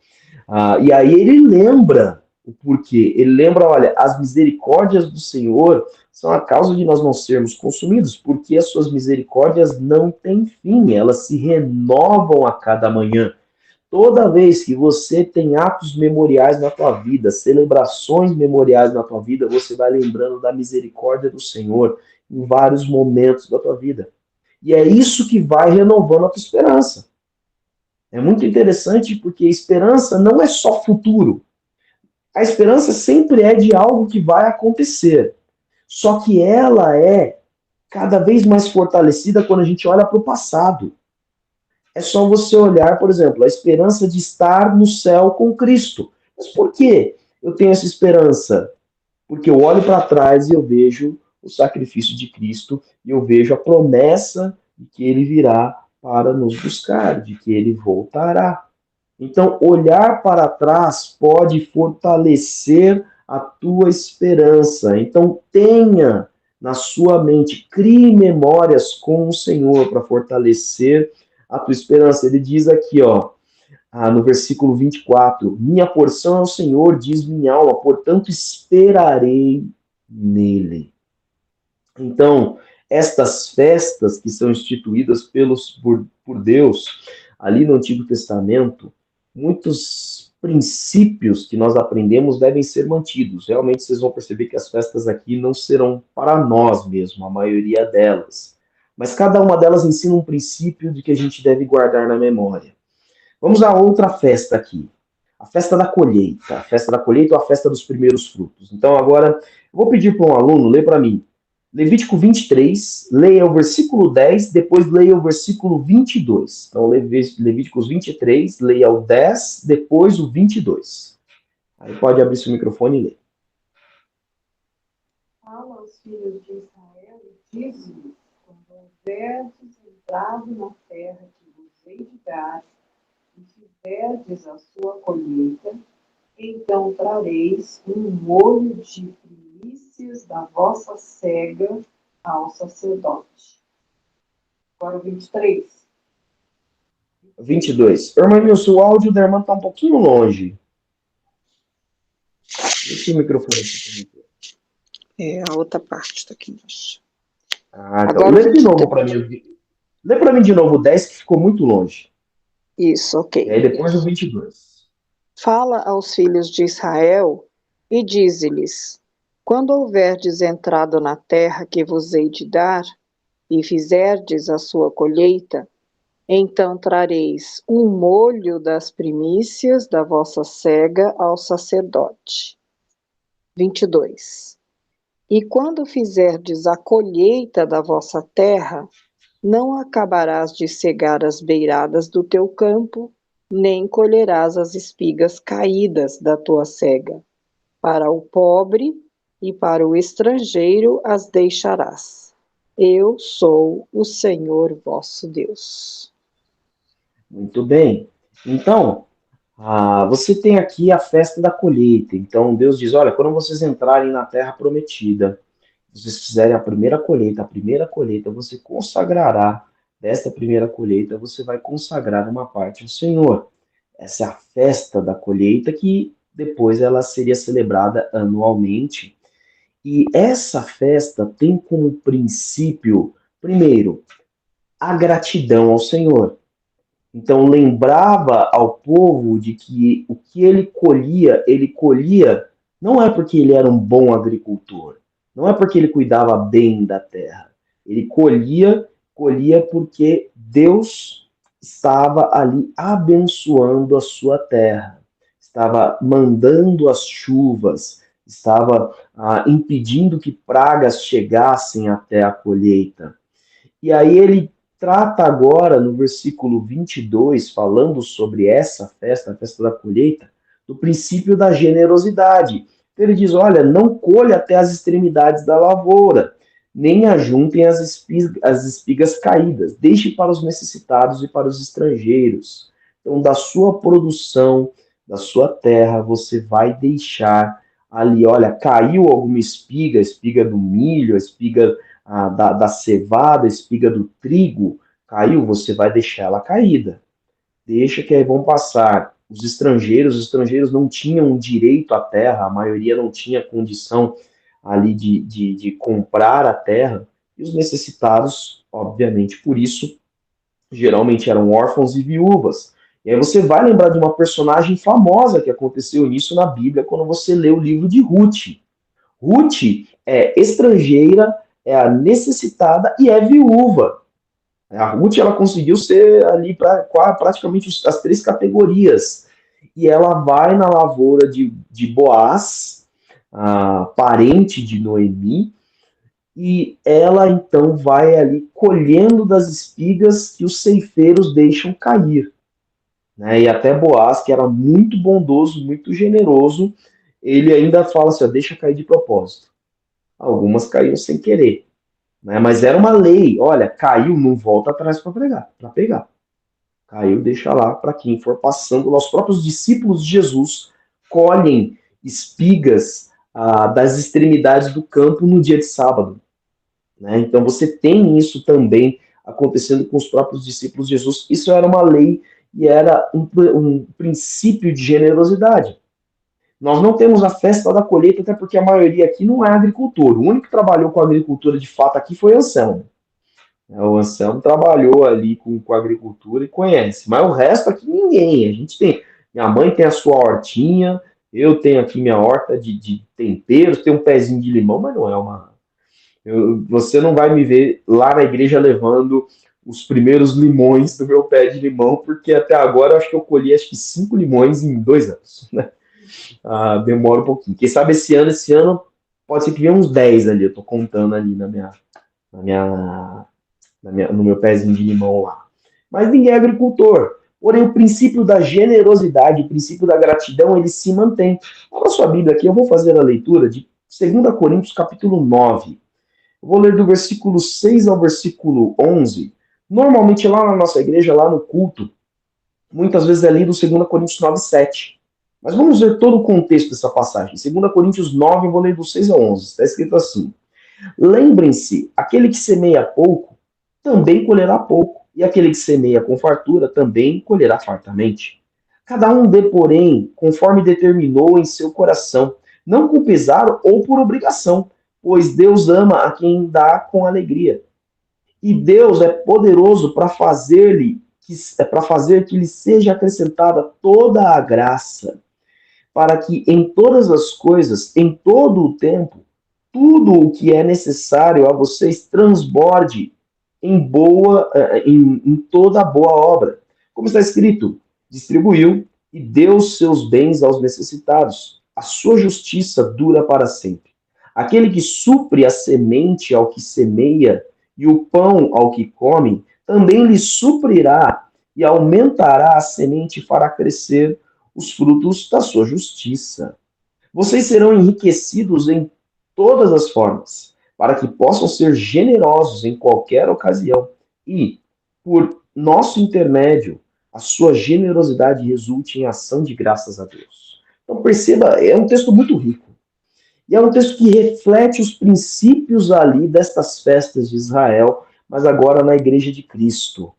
E aí ele lembra o porquê. Ele lembra, olha, as misericórdias do Senhor são a causa de nós não sermos consumidos, porque as suas misericórdias não têm fim, elas se renovam a cada manhã. Toda vez que você tem atos memoriais na tua vida, celebrações memoriais na tua vida, você vai lembrando da misericórdia do Senhor em vários momentos da tua vida. E é isso que vai renovando a tua esperança. É muito interessante porque esperança não é só futuro. A esperança sempre é de algo que vai acontecer. Só que ela é cada vez mais fortalecida quando a gente olha para o passado. É só você olhar, por exemplo, a esperança de estar no céu com Cristo. Mas por que eu tenho essa esperança? Porque eu olho para trás e eu vejo o sacrifício de Cristo e eu vejo a promessa de que ele virá para nos buscar, de que ele voltará. Então, olhar para trás pode fortalecer a tua esperança. Então, tenha na sua mente, crie memórias com o Senhor para fortalecer a tua esperança. Ele diz aqui, ó, no versículo 24: minha porção é o Senhor, diz minha alma, portanto esperarei nele. Então, estas festas que são instituídas por Deus, ali no Antigo Testamento, muitos princípios que nós aprendemos devem ser mantidos. Realmente vocês vão perceber que as festas aqui não serão para nós mesmo, a maioria delas. Mas cada uma delas ensina um princípio de que a gente deve guardar na memória. Vamos a outra festa aqui. A festa da colheita. A festa da colheita ou a festa dos primeiros frutos. Então agora, eu vou pedir para um aluno ler para mim Levítico 23, leia o versículo 10, depois leia o versículo 22. Então, Levíticos 23, leia o 10, depois o 22. Aí pode abrir seu microfone e ler. Fala aos filhos de Israel e diz-lhes: quando houverdes entrado na terra que vos hei de dar, e fizerdes a sua colheita, então trareis um molho de primícias da vossa cega ao sacerdote. Agora o 23. 22. Irmã Nilson, o áudio da irmã está um pouquinho longe. Deixa o microfone aqui. É, a outra parte está aqui embaixo. Então, agora, lê de novo para mim. Lê para mim de novo o 10, que ficou muito longe. Isso, ok. E aí depois o 22. Fala aos filhos de Israel e dize-lhes: quando houverdes entrado na terra que vos hei de dar, e fizerdes a sua colheita, então trareis um molho das primícias da vossa cega ao sacerdote. 22. E quando fizerdes a colheita da vossa terra, não acabarás de cegar as beiradas do teu campo, nem colherás as espigas caídas da tua cega. Para o pobre e para o estrangeiro as deixarás. Eu sou o Senhor vosso Deus. Muito bem. Então, Você tem aqui a festa da colheita. Então Deus diz: olha, quando vocês entrarem na terra prometida, vocês fizerem a primeira colheita, você consagrará desta primeira colheita, você vai consagrar uma parte ao Senhor. Essa é a festa da colheita que depois ela seria celebrada anualmente. E essa festa tem como princípio, primeiro, a gratidão ao Senhor. Então lembrava ao povo de que o que ele colhia não é porque ele era um bom agricultor, não é porque ele cuidava bem da terra. Ele colhia porque Deus estava ali abençoando a sua terra, estava mandando as chuvas, estava impedindo que pragas chegassem até a colheita. E aí ele trata agora, no versículo 22, falando sobre essa festa, a festa da colheita, do princípio da generosidade. Então ele diz: olha, não colha até as extremidades da lavoura, nem ajuntem as espigas caídas, deixe para os necessitados e para os estrangeiros. Então, da sua produção, da sua terra, você vai deixar ali, olha, caiu alguma espiga, a espiga do milho, a espiga da cevada, a espiga do trigo, caiu, você vai deixar ela caída. Deixa que aí vão passar os estrangeiros não tinham direito à terra, a maioria não tinha condição ali de comprar a terra, e os necessitados, obviamente, por isso, geralmente eram órfãos e viúvas. E aí você vai lembrar de uma personagem famosa que aconteceu nisso na Bíblia quando você lê o livro de Ruth. Ruth é estrangeira, é a necessitada e é viúva. A Ruth ela conseguiu ser ali para praticamente as três categorias. E ela vai na lavoura de Boaz, parente de Noemi, e ela então vai ali colhendo das espigas que os ceifeiros deixam cair. Né? E até Boaz, que era muito bondoso, muito generoso, ele ainda fala assim: ó, deixa cair de propósito. Algumas caíram sem querer. Né? Mas era uma lei: olha, caiu, não volta atrás para pegar. Caiu, deixa lá para quem for passando. Os próprios discípulos de Jesus colhem espigas das extremidades do campo no dia de sábado. Né? Então você tem isso também acontecendo com os próprios discípulos de Jesus. Isso era uma lei e era um princípio de generosidade. Nós não temos a festa da colheita, até porque a maioria aqui não é agricultor. O único que trabalhou com a agricultura de fato aqui foi Anselmo. O Anselmo trabalhou ali com a agricultura e conhece. Mas o resto aqui ninguém. A gente tem. Minha mãe tem a sua hortinha, eu tenho aqui minha horta de temperos, tem um pezinho de limão, mas não é uma. Você não vai me ver lá na igreja levando os primeiros limões do meu pé de limão, porque até agora eu acho que eu colhi 5 limões em 2 anos. Né? Demora um pouquinho. Quem sabe esse ano pode ser que venha uns 10 ali. Eu tô contando ali no meu pezinho de limão lá. Mas ninguém é agricultor. Porém, o princípio da generosidade, o princípio da gratidão, ele se mantém. Olha a sua Bíblia aqui, eu vou fazer a leitura de 2 Coríntios, capítulo 9. Eu vou ler do versículo 6 ao versículo 11. Normalmente lá na nossa igreja, lá no culto, muitas vezes é lido 2 Coríntios 9, 7. Mas vamos ver todo o contexto dessa passagem. 2 Coríntios 9, eu vou ler do 6 ao 11. Está escrito assim: lembrem-se, aquele que semeia pouco, também colherá pouco. E aquele que semeia com fartura, também colherá fartamente. Cada um dê, porém, conforme determinou em seu coração, não com pesar ou por obrigação, pois Deus ama a quem dá com alegria. E Deus é poderoso para fazer que lhe seja acrescentada toda a graça, para que em todas as coisas, em todo o tempo, tudo o que é necessário a vocês transborde em toda boa obra. Como está escrito: distribuiu e deu seus bens aos necessitados. A sua justiça dura para sempre. Aquele que supre a semente ao que semeia e o pão ao que come, também lhe suprirá e aumentará a semente e fará crescer os frutos da sua justiça. Vocês serão enriquecidos em todas as formas, para que possam ser generosos em qualquer ocasião e, por nosso intermédio, a sua generosidade resulte em ação de graças a Deus. Então perceba, é um texto muito rico. E é um texto que reflete os princípios ali destas festas de Israel, mas agora na Igreja de Cristo.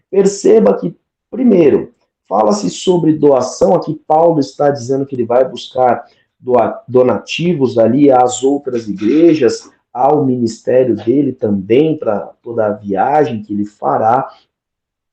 Perceba que, primeiro, fala-se sobre doação. Aqui Paulo está dizendo que ele vai buscar donativos ali às outras igrejas, ao ministério dele também, para toda a viagem que ele fará.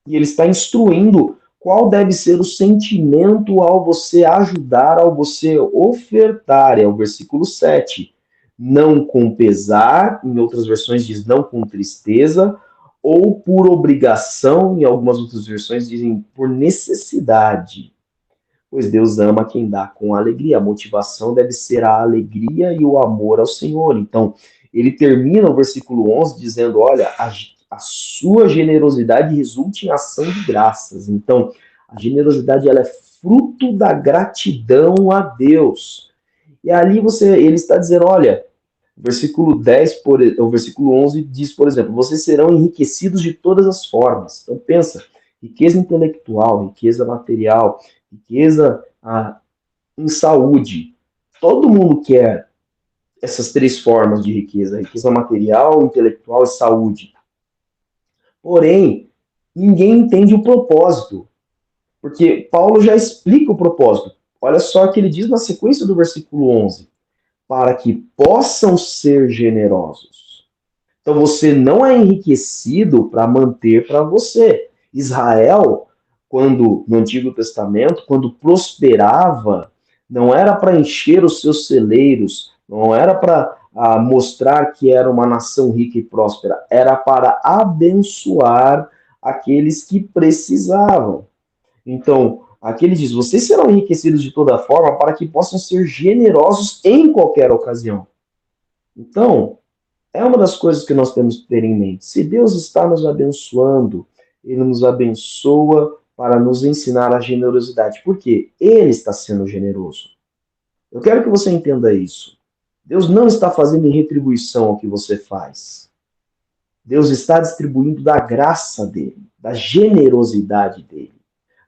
E ele está instruindo qual deve ser o sentimento ao você ajudar, ao você ofertar. É o versículo 7. Não com pesar, em outras versões diz não com tristeza, ou por obrigação, em algumas outras versões dizem por necessidade. Pois Deus ama quem dá com alegria. A motivação deve ser a alegria e o amor ao Senhor. Então, ele termina o versículo 11 dizendo, olha, a sua generosidade resulta em ação de graças. Então, a generosidade ela é fruto da gratidão a Deus. E ali ele está dizendo, olha, o versículo 10, o versículo 11 diz, por exemplo, vocês serão enriquecidos de todas as formas. Então, pensa, riqueza intelectual, riqueza material, riqueza em saúde. Todo mundo quer essas três formas de riqueza: riqueza material, intelectual e saúde. Porém, ninguém entende o propósito, porque Paulo já explica o propósito. Olha só o que ele diz na sequência do versículo 11: para que possam ser generosos. Então você não é enriquecido para manter para você. Israel, quando no Antigo Testamento, quando prosperava, não era para encher os seus celeiros, não era para mostrar que era uma nação rica e próspera, era para abençoar aqueles que precisavam. Então, aqui ele diz: vocês serão enriquecidos de toda forma para que possam ser generosos em qualquer ocasião. Então, é uma das coisas que nós temos que ter em mente. Se Deus está nos abençoando, Ele nos abençoa para nos ensinar a generosidade. Por quê? Ele está sendo generoso. Eu quero que você entenda isso. Deus não está fazendo em retribuição ao que você faz. Deus está distribuindo da graça dele, da generosidade dele.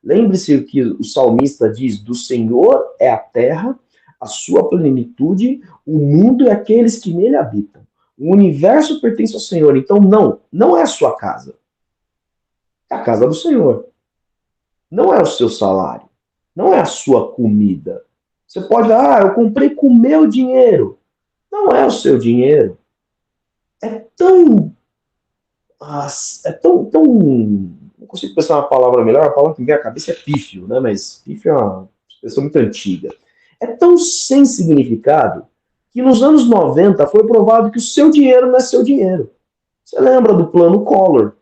Lembre-se que o salmista diz: do Senhor é a terra, a sua plenitude, o mundo e aqueles que nele habitam. O universo pertence ao Senhor. Então, não é a sua casa. É a casa do Senhor. Não é o seu salário. Não é a sua comida. Você pode, eu comprei com o meu dinheiro. Não é o seu dinheiro. É tão. Tão. Não consigo pensar uma palavra melhor. A palavra que me vem à cabeça é pífio, né? Mas pífio é uma expressão muito antiga. É tão sem significado que nos anos 90 foi provado que o seu dinheiro não é seu dinheiro. Você lembra do plano Collor,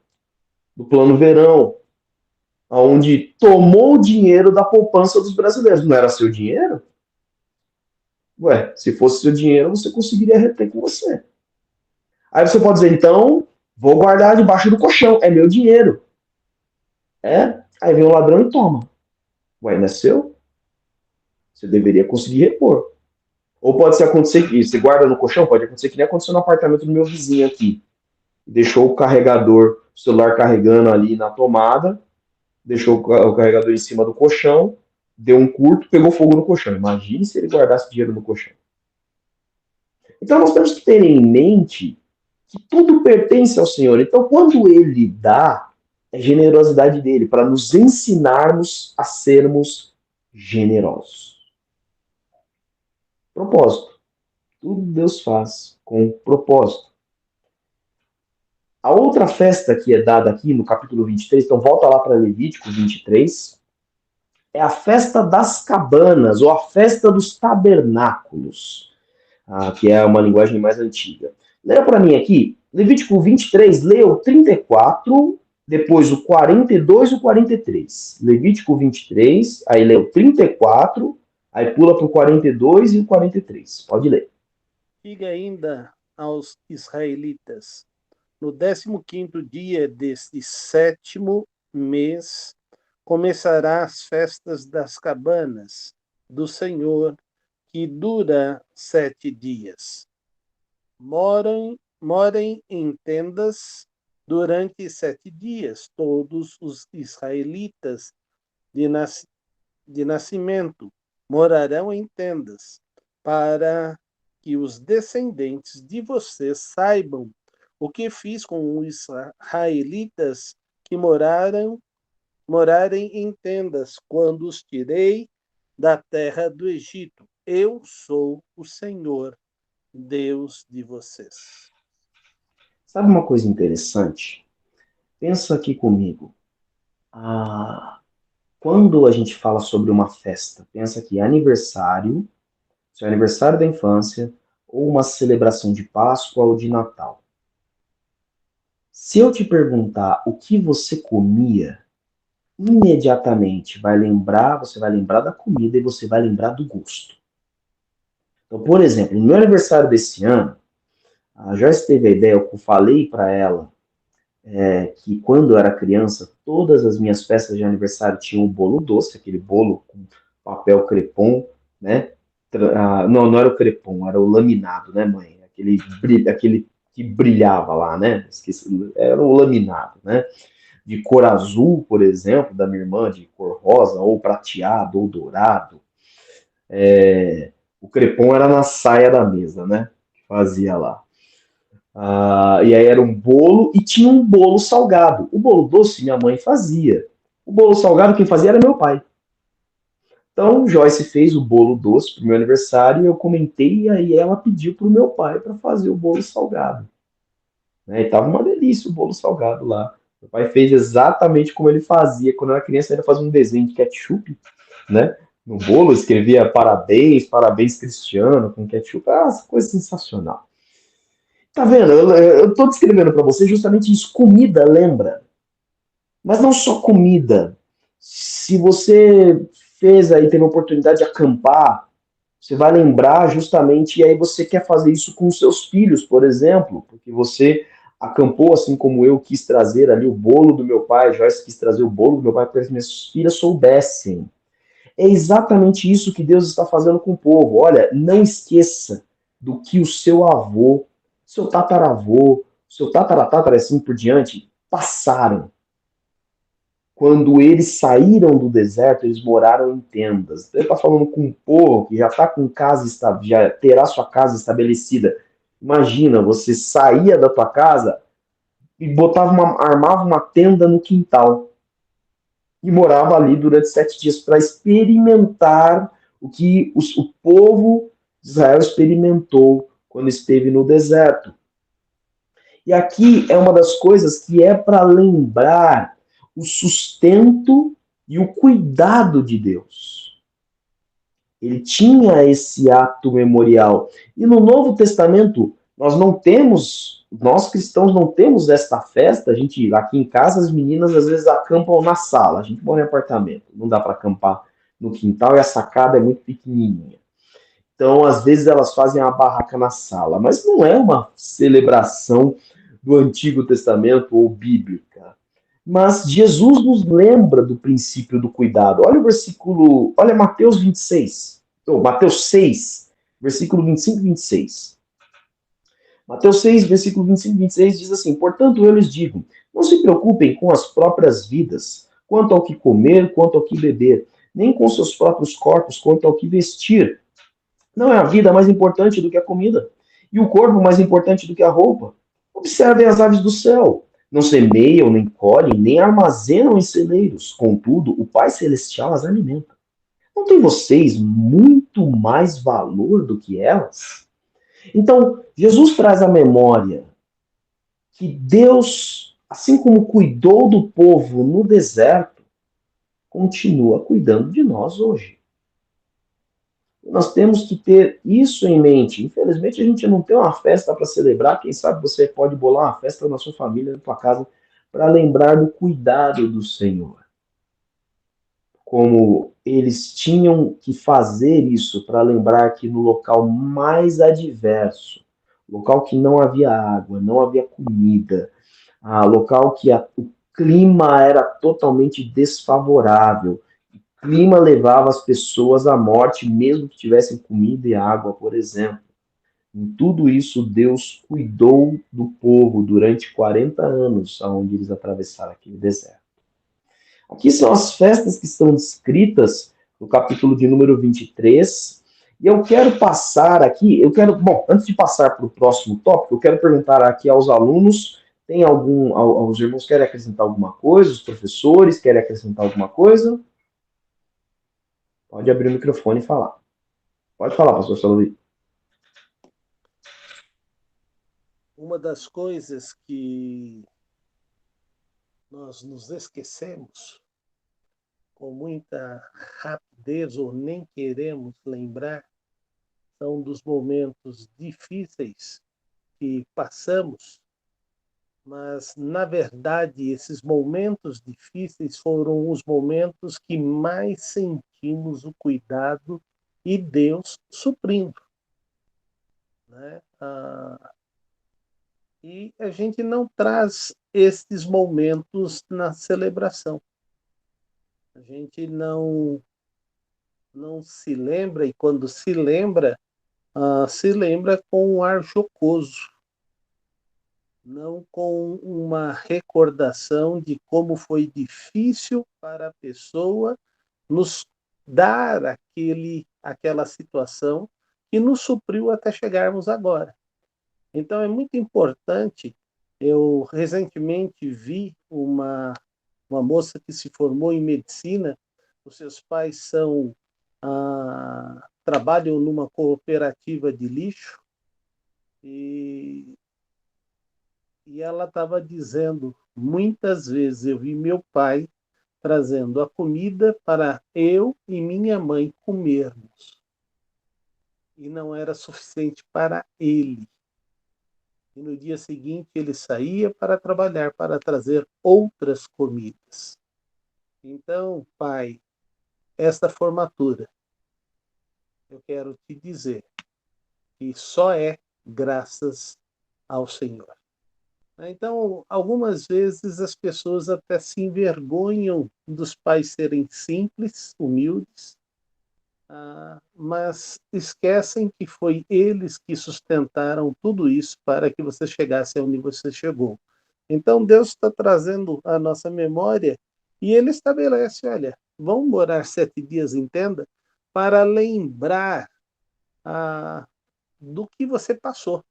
do plano Verão, onde tomou o dinheiro da poupança dos brasileiros. Não era seu dinheiro? Ué, se fosse seu dinheiro, você conseguiria reter com você. Aí você pode dizer, então, vou guardar debaixo do colchão, é meu dinheiro. Aí vem o ladrão e toma. Ué, não é seu? Você deveria conseguir repor. Ou pode acontecer que você guarda no colchão, pode acontecer que nem aconteceu no apartamento do meu vizinho aqui. Deixou o celular carregando ali na tomada, deixou o carregador em cima do colchão, deu um curto, pegou fogo no colchão. Imagine se ele guardasse dinheiro no colchão. Então nós temos que ter em mente que tudo pertence ao Senhor. Então quando Ele dá, é generosidade dele, para nos ensinarmos a sermos generosos. Propósito. Tudo Deus faz com propósito. A outra festa que é dada aqui no capítulo 23, então volta lá para Levítico 23, é a festa das cabanas, ou a festa dos tabernáculos, que é uma linguagem mais antiga. Leia para mim aqui, Levítico 23, leia o 34, depois o 42 e o 43. Levítico 23, aí leia o 34, aí pula para o 42 e o 43. Pode ler. Diga ainda aos israelitas: no 15º dia deste 7º mês, começará as festas das cabanas do Senhor, que dura 7 dias. Morem em tendas durante 7 dias, todos os israelitas de, de nascimento morarão em tendas, para que os descendentes de vocês saibam o que fiz com os israelitas que morarem em tendas quando os tirei da terra do Egito. Eu sou o Senhor, Deus de vocês. Sabe uma coisa interessante? Pensa aqui comigo. Quando a gente fala sobre uma festa, pensa que é aniversário, se é aniversário da infância, ou uma celebração de Páscoa ou de Natal. Se eu te perguntar o que você comia, imediatamente você vai lembrar da comida e você vai lembrar do gosto. Então, por exemplo, no meu aniversário desse ano, a Joyce teve a ideia, eu falei para ela que quando eu era criança, todas as minhas festas de aniversário tinham um bolo doce, aquele bolo com papel crepom, né? Não era o crepom, era o laminado, né, mãe? Aquele que brilhava lá, né? Esqueci, era o laminado, né? De cor azul, por exemplo, da minha irmã, de cor rosa, ou prateado, ou dourado. O crepom era na saia da mesa, né? Que fazia lá. E aí era um bolo e tinha um bolo salgado. O bolo doce minha mãe fazia. O bolo salgado quem fazia era meu pai. Então Joyce fez o bolo doce pro meu aniversário e eu comentei e aí ela pediu pro meu pai para fazer o bolo salgado. Né? E tava uma delícia o bolo salgado lá. Meu pai fez exatamente como ele fazia. Quando eu era criança, ele fazia um desenho de ketchup, né? No bolo, escrevia parabéns, parabéns Cristiano, com ketchup. Essa coisa sensacional. Tá vendo? Eu tô descrevendo para você justamente isso. Comida lembra. Mas não só comida. Se você fez aí, teve a oportunidade de acampar, você vai lembrar justamente, e aí você quer fazer isso com os seus filhos, por exemplo, porque você acampou, assim como eu quis trazer ali o bolo do meu pai, Joyce quis trazer o bolo do meu pai para que as minhas filhas soubessem. É exatamente isso que Deus está fazendo com o povo. Olha, não esqueça do que o seu avô, seu tataravô, seu tataratata, assim por diante, passaram. Quando eles saíram do deserto, eles moraram em tendas. Ele está falando com um povo que já está com casa, já terá sua casa estabelecida. Imagina, você saía da tua casa e armava uma tenda no quintal e morava ali durante 7 dias para experimentar o que o povo de Israel experimentou quando esteve no deserto. E aqui é uma das coisas que é para lembrar o sustento e o cuidado de Deus. Ele tinha esse ato memorial. E no Novo Testamento, nós cristãos não temos esta festa. A gente, aqui em casa, as meninas às vezes acampam na sala. A gente mora em apartamento, não dá para acampar no quintal e a sacada é muito pequenininha. Então, às vezes, elas fazem a barraca na sala, mas não é uma celebração do Antigo Testamento ou bíblica. Mas Jesus nos lembra do princípio do cuidado. Olha o versículo, olha Mateus 26, ou Mateus 6, versículo 25 e 26. Mateus 6, versículo 25 e 26 diz assim: portanto, eu lhes digo, não se preocupem com as próprias vidas, quanto ao que comer, quanto ao que beber, nem com seus próprios corpos, quanto ao que vestir. Não é a vida mais importante do que a comida, e o corpo mais importante do que a roupa. Observem as aves do céu. Não semeiam, nem colhem, nem armazenam em celeiros. Contudo, o Pai Celestial as alimenta. Não tem vocês muito mais valor do que elas? Então, Jesus traz à memória que Deus, assim como cuidou do povo no deserto, continua cuidando de nós hoje. Nós temos que ter isso em mente. Infelizmente, a gente não tem uma festa para celebrar. Quem sabe você pode bolar uma festa na sua família, na sua casa, para lembrar do cuidado do Senhor. Como eles tinham que fazer isso para lembrar que no local mais adverso, local que não havia água, não havia comida, local que o clima era totalmente desfavorável, o clima levava as pessoas à morte, mesmo que tivessem comida e água, por exemplo. Em tudo isso, Deus cuidou do povo durante 40 anos, onde eles atravessaram aquele deserto. Aqui são as festas que estão descritas no capítulo de número 23. E eu quero passar aqui, bom, antes de passar para o próximo tópico, eu quero perguntar aqui aos alunos, aos irmãos querem acrescentar alguma coisa, os professores querem acrescentar alguma coisa? Pode abrir o microfone e falar. Pode falar, pastor Salomão. Uma das coisas que nós nos esquecemos com muita rapidez ou nem queremos lembrar são dos momentos difíceis que passamos, mas, na verdade, esses momentos difíceis foram os momentos que mais sentimos o cuidado e Deus suprindo, né? E a gente não traz esses momentos na celebração. A gente não se lembra, e quando se lembra com um ar jocoso, não com uma recordação de como foi difícil para a pessoa nos dar aquela situação que nos supriu até chegarmos agora. Então é muito importante. Eu recentemente vi uma moça que se formou em medicina, os seus pais trabalham numa cooperativa de lixo, e ela estava dizendo, muitas vezes eu vi meu pai trazendo a comida para eu e minha mãe comermos. E não era suficiente para ele. E no dia seguinte ele saía para trabalhar, para trazer outras comidas. Então, pai, esta formatura, eu quero te dizer que só é graças ao Senhor. Então, algumas vezes as pessoas até se envergonham dos pais serem simples, humildes, mas esquecem que foi eles que sustentaram tudo isso para que você chegasse onde você chegou. Então, Deus está trazendo a nossa memória e Ele estabelece, olha, vão morar 7 dias em tenda para lembrar do que você passou,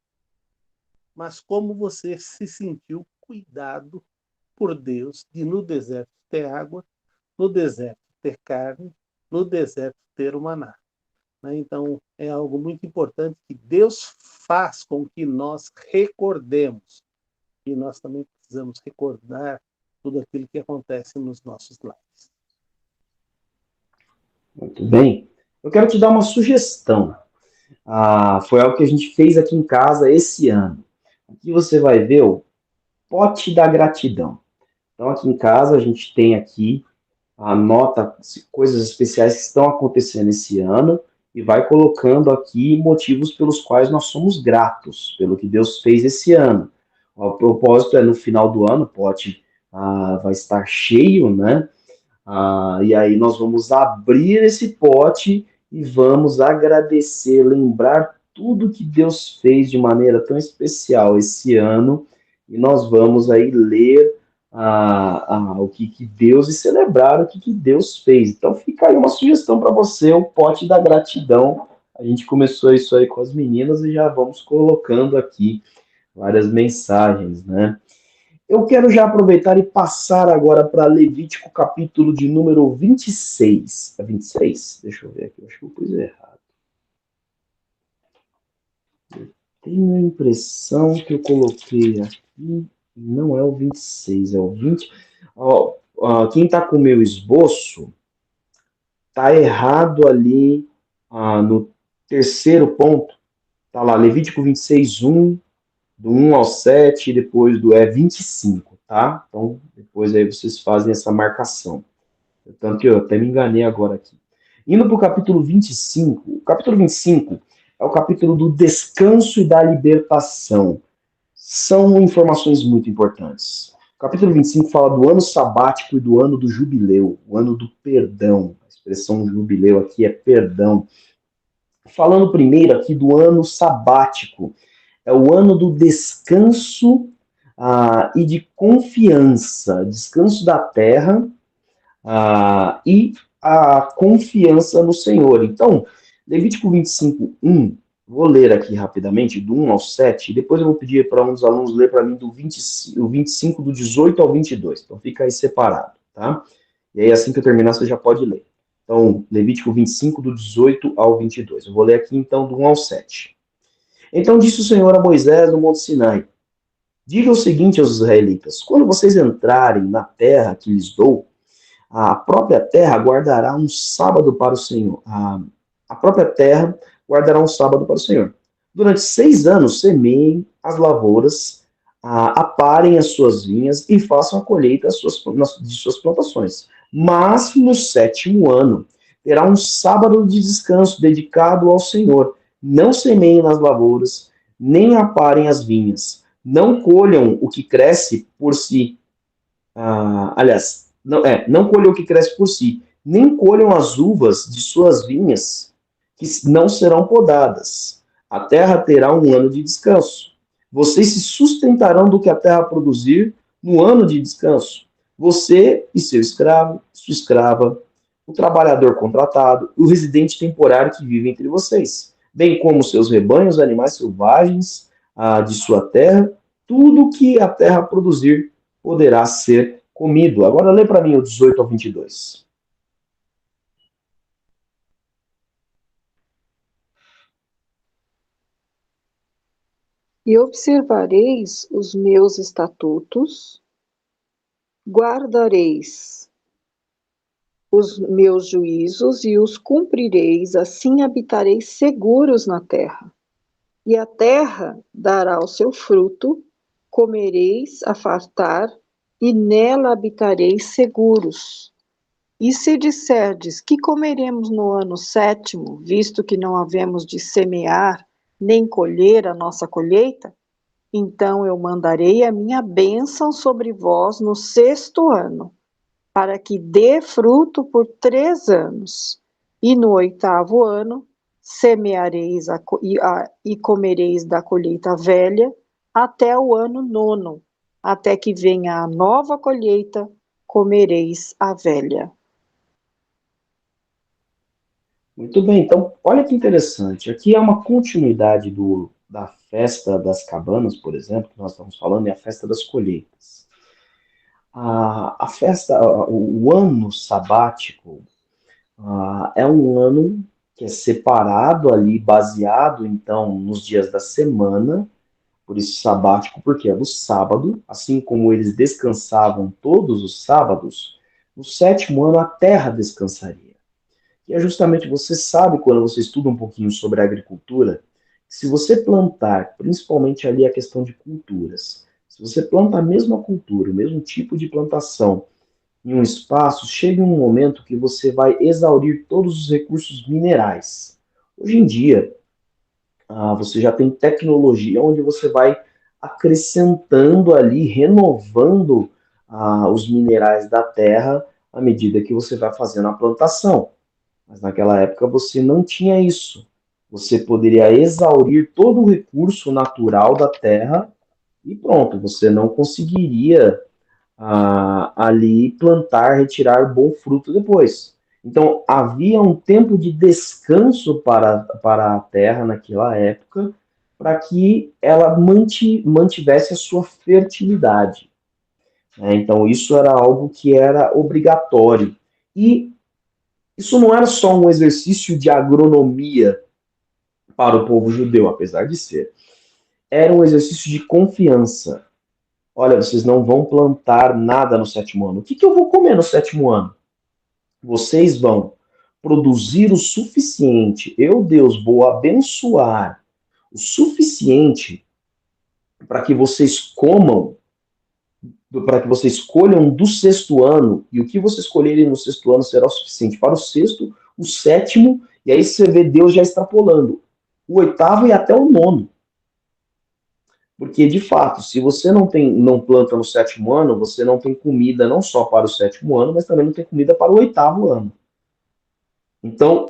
mas como você se sentiu cuidado por Deus de no deserto ter água, no deserto ter carne, no deserto ter o maná. Então, é algo muito importante que Deus faz com que nós recordemos. E nós também precisamos recordar tudo aquilo que acontece nos nossos lares. Muito bem. Eu quero te dar uma sugestão. Foi algo que a gente fez aqui em casa esse ano. Aqui você vai ver o pote da gratidão. Então, aqui em casa, a gente tem aqui, anota coisas especiais que estão acontecendo esse ano e vai colocando aqui motivos pelos quais nós somos gratos, pelo que Deus fez esse ano. O propósito é no final do ano, o pote vai estar cheio, né? E aí nós vamos abrir esse pote e vamos agradecer, lembrar tudo que Deus fez de maneira tão especial esse ano, e nós vamos aí ler o que Deus e celebrar o que Deus fez. Então fica aí uma sugestão para você, o pote da gratidão. A gente começou isso aí com as meninas e já vamos colocando aqui várias mensagens, né? Eu quero já aproveitar e passar agora para Levítico, capítulo de número 26. É 26? Deixa eu ver aqui, eu acho que eu pus errado. Eu tenho a impressão que eu coloquei aqui, não é o 26, é o 20. Quem está com o meu esboço, está errado ali no terceiro ponto. Está lá, Levítico 26, 1. Do 1 ao 7, e depois do 25, tá? Então, depois aí vocês fazem essa marcação. Tanto que eu até me enganei agora aqui. Indo para o capítulo 25, o capítulo 25 é o capítulo do descanso e da libertação. São informações muito importantes. O capítulo 25 fala do ano sabático e do ano do jubileu, o ano do perdão. A expressão jubileu aqui é perdão. Falando primeiro aqui do ano sabático, é o ano do descanso e de confiança, descanso da terra, e a confiança no Senhor. Então, Levítico 25:1, vou ler aqui rapidamente, do 1 ao 7, e depois eu vou pedir para um dos alunos ler para mim o 25, do 18 ao 22. Então, fica aí separado, tá? E aí, assim que eu terminar, você já pode ler. Então, Levítico 25, do 18 ao 22. Eu vou ler aqui, então, do 1 ao 7. Então disse o Senhor a Moisés no Monte Sinai: diga o seguinte aos israelitas: quando vocês entrarem na terra que lhes dou, a própria terra guardará um sábado para o Senhor. A própria terra guardará um sábado para o Senhor. Durante 6 anos semeiem as lavouras, aparem as suas vinhas e façam a colheita de suas plantações. Mas no 7º ano terá um sábado de descanso dedicado ao Senhor. Não semeiem nas lavouras, nem aparem as vinhas. Não colham o que cresce por si. Não colham o que cresce por si. Nem colham as uvas de suas vinhas, que não serão podadas. A terra terá um ano de descanso. Vocês se sustentarão do que a terra produzir no ano de descanso. Você e seu escravo, sua escrava, o trabalhador contratado, o residente temporário que vive entre vocês, bem como seus rebanhos, animais selvagens de sua terra, tudo que a terra produzir poderá ser comido. Agora lê para mim o 18 ao 22. E observareis os meus estatutos, guardareis os meus juízos e os cumprireis, assim habitareis seguros na terra. E a terra dará o seu fruto, comereis a fartar, e nela habitareis seguros. E se disserdes: que comeremos no ano 7º, visto que não havemos de semear, nem colher a nossa colheita? Então eu mandarei a minha bênção sobre vós no 6º ano, para que dê fruto por 3 anos. E no 8º ano semeareis e comereis da colheita velha até o ano 9º, até que venha a nova colheita, comereis a velha. Muito bem, então, olha que interessante. Aqui é uma continuidade da festa das cabanas, por exemplo, que nós estamos falando, é a festa das colheitas. A festa, o ano sabático, é um ano que é separado ali, baseado, então, nos dias da semana, por isso sabático, porque é no sábado, assim como eles descansavam todos os sábados, no 7º ano a terra descansaria. E é justamente, você sabe, quando você estuda um pouquinho sobre a agricultura, se você plantar, principalmente ali a questão de culturas, se você planta a mesma cultura, o mesmo tipo de plantação em um espaço, chega um momento que você vai exaurir todos os recursos minerais. Hoje em dia, você já tem tecnologia onde você vai acrescentando ali, renovando os minerais da terra à medida que você vai fazendo a plantação. Mas naquela época você não tinha isso. Você poderia exaurir todo o recurso natural da terra e pronto, você não conseguiria ali plantar, retirar bom fruto depois. Então havia um tempo de descanso para a terra naquela época, para que ela mantivesse a sua fertilidade. Então isso era algo que era obrigatório. E isso não era só um exercício de agronomia para o povo judeu, apesar de ser. Era um exercício de confiança. Olha, vocês não vão plantar nada no 7º ano. O que eu vou comer no 7º ano? Vocês vão produzir o suficiente. Eu, Deus, vou abençoar o suficiente para que vocês comam, para que vocês colham do 6º ano, e o que vocês colherem no 6º ano será o suficiente para o 6º, o 7º, e aí você vê Deus já extrapolando o 8º e até o 9º. Porque, de fato, se você não planta no 7º ano, você não tem comida não só para o 7º ano, mas também não tem comida para o 8º ano. Então,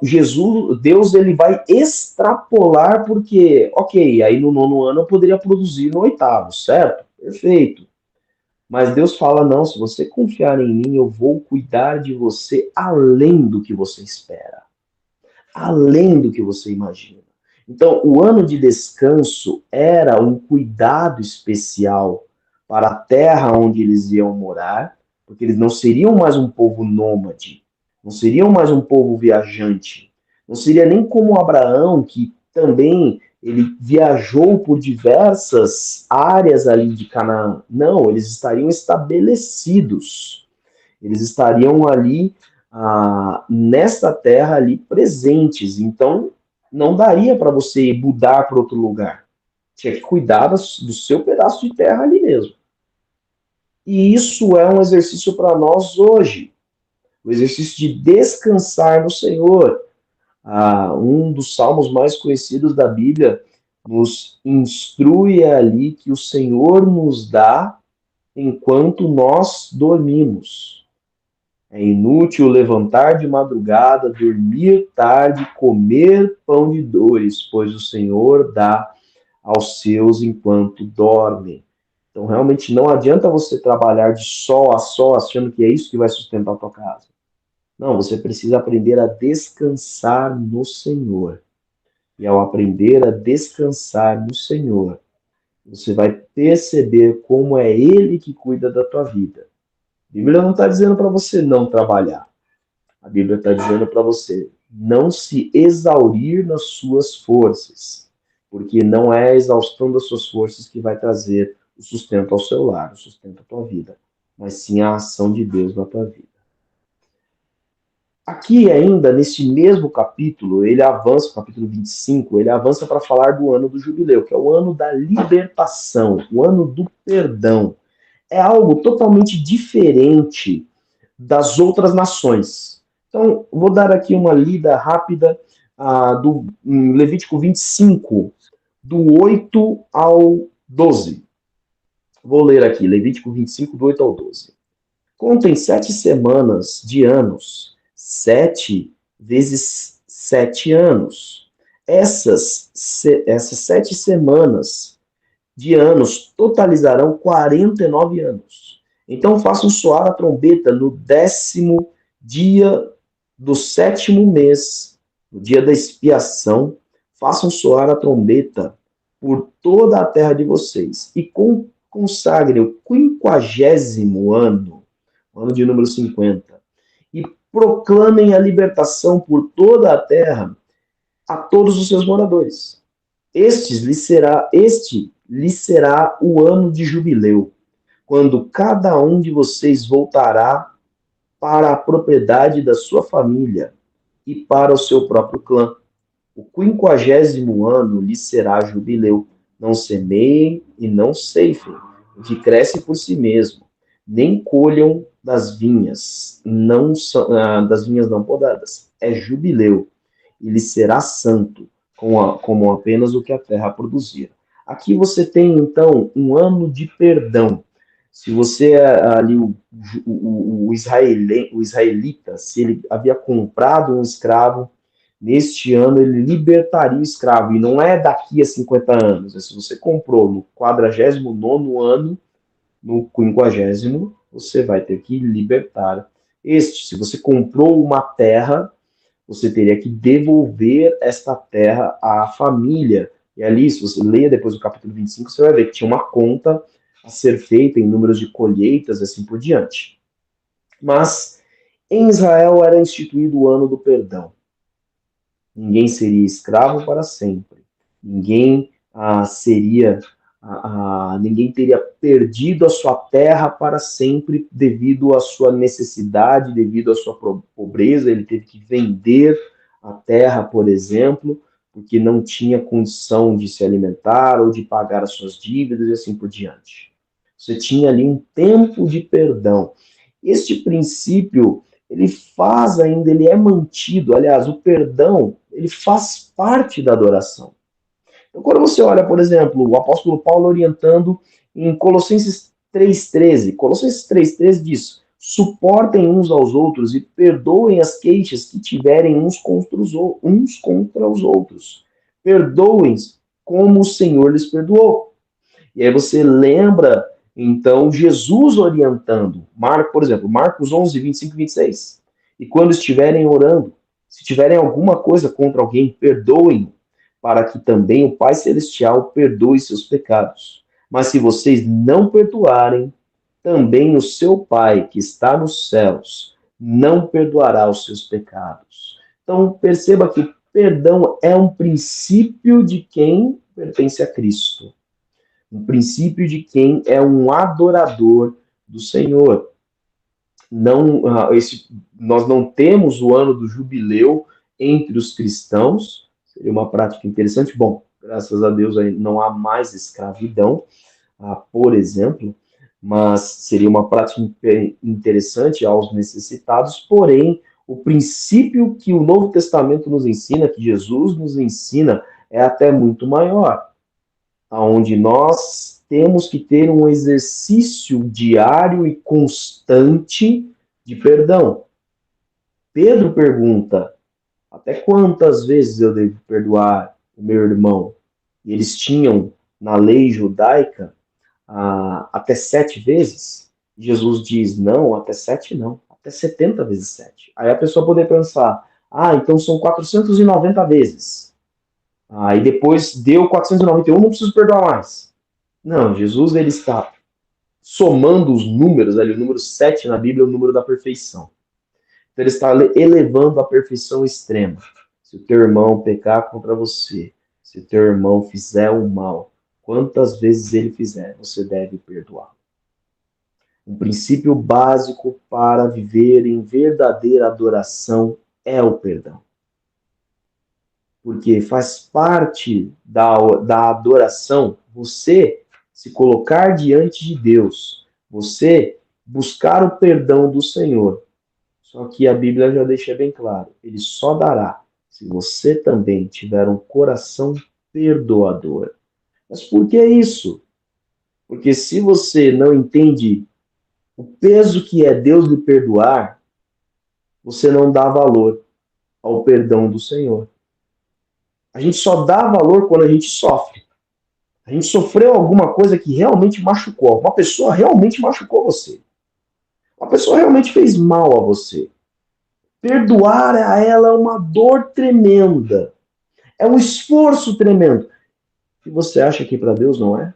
Deus, ele vai extrapolar porque, ok, aí no 9º ano eu poderia produzir no 8º, certo? Perfeito. Mas Deus fala, não, se você confiar em mim, eu vou cuidar de você além do que você espera, além do que você imagina. Então, o ano de descanso era um cuidado especial para a terra onde eles iam morar, porque eles não seriam mais um povo nômade, não seriam mais um povo viajante, não seria nem como Abraão, que também ele viajou por diversas áreas ali de Canaã. Não, eles estariam estabelecidos, eles estariam ali nesta terra ali presentes. Então, não daria para você mudar para outro lugar. Tinha que cuidar do seu pedaço de terra ali mesmo. E isso é um exercício para nós hoje. O exercício de descansar no Senhor. Um dos salmos mais conhecidos da Bíblia nos instrui ali que o Senhor nos dá enquanto nós dormimos. É inútil levantar de madrugada, dormir tarde, comer pão de dores, pois o Senhor dá aos seus enquanto dormem. Então, realmente, não adianta você trabalhar de sol a sol, achando que é isso que vai sustentar a tua casa. Não, você precisa aprender a descansar no Senhor. E ao aprender a descansar no Senhor, você vai perceber como é Ele que cuida da tua vida. A Bíblia não está dizendo para você não trabalhar. A Bíblia está dizendo para você não se exaurir nas suas forças, porque não é a exaustão das suas forças que vai trazer o sustento ao seu lar, o sustento à tua vida, mas sim a ação de Deus na tua vida. Aqui ainda, neste mesmo capítulo, ele avança, capítulo 25, ele avança para falar do ano do jubileu, que é o ano da libertação, o ano do perdão. É algo totalmente diferente das outras nações. Então, vou dar aqui uma lida rápida do Levítico 25, do 8 ao 12. Vou ler aqui, Levítico 25, do 8 ao 12. Contem 7 semanas de anos, 7 vezes 7 anos. Essas 7 semanas de anos totalizarão 49 anos. Então façam soar a trombeta no 10º dia do 7º mês, no dia da expiação, façam soar a trombeta por toda a terra de vocês e consagrem o 50º ano, o ano de número 50, e proclamem a libertação por toda a terra a todos os seus moradores. Este lhe será o ano de jubileu, quando cada um de vocês voltará para a propriedade da sua família e para o seu próprio clã. O 50º ano lhe será jubileu. Não semeiem e não ceifem, o que cresce por si mesmo, nem colham das vinhas não podadas. É jubileu, e lhe será santo, como apenas o que a terra produzir. Aqui você tem, então, um ano de perdão. Se você ali, o israelita, se ele havia comprado um escravo, neste ano ele libertaria o escravo. E não é daqui a 50 anos. Se você comprou no 49º ano, no 50º, você vai ter que libertar este. Se você comprou uma terra, você teria que devolver esta terra à família. E ali, se você leia depois do capítulo 25, você vai ver que tinha uma conta a ser feita em números de colheitas e assim por diante. Mas em Israel era instituído o ano do perdão. Ninguém seria escravo para sempre. Ninguém ninguém teria perdido a sua terra para sempre devido à sua necessidade, devido à sua pobreza. Ele teve que vender a terra, por exemplo, porque não tinha condição de se alimentar ou de pagar as suas dívidas e assim por diante. Você tinha ali um tempo de perdão. Este princípio, ele é mantido. Aliás, o perdão, ele faz parte da adoração. Então, quando você olha, por exemplo, o apóstolo Paulo orientando em Colossenses 3,13, Colossenses 3,13 diz: suportem uns aos outros e perdoem as queixas que tiverem uns contra os outros. Perdoem como o Senhor lhes perdoou. E aí você lembra Então, Jesus orientando, por exemplo, Marcos 11, 25 e 26. E quando estiverem orando, se tiverem alguma coisa contra alguém, perdoem, para que também o Pai Celestial perdoe seus pecados. Mas se vocês não perdoarem, também o seu Pai, que está nos céus, não perdoará os seus pecados. Então, perceba que perdão é um princípio de quem pertence a Cristo. Um princípio de quem é um adorador do Senhor. Não, nós não temos o ano do jubileu entre os cristãos, seria uma prática interessante. Bom, graças a Deus aí não há mais escravidão, por exemplo, mas seria uma prática interessante aos necessitados, porém, o princípio que o Novo Testamento nos ensina, que Jesus nos ensina, é até muito maior, onde nós temos que ter um exercício diário e constante de perdão. Pedro pergunta, até quantas vezes eu devo perdoar o meu irmão? E eles tinham, na lei judaica, até 7 vezes. Jesus diz, não, até 7 não, até 70 vezes 7. Aí a pessoa poderia pensar, então são 490 vezes. E depois deu 491, não preciso perdoar mais. Não, Jesus ele está somando os números, ali, o número 7 na Bíblia é o número da perfeição. Então ele está elevando a perfeição extrema. Se o teu irmão pecar contra você, se o teu irmão fizer o mal, quantas vezes ele fizer, você deve perdoar. Um princípio básico para viver em verdadeira adoração é o perdão. Porque faz parte da adoração você se colocar diante de Deus, você buscar o perdão do Senhor. Só que a Bíblia já deixa bem claro, ele só dará se você também tiver um coração perdoador. Mas por que isso? Porque se você não entende o peso que é Deus lhe perdoar, você não dá valor ao perdão do Senhor. A gente só dá valor quando a gente sofre. A gente sofreu alguma coisa que realmente machucou. Uma pessoa realmente machucou você. Uma pessoa realmente fez mal a você. Perdoar a ela é uma dor tremenda. É um esforço tremendo. E você acha que para Deus não é?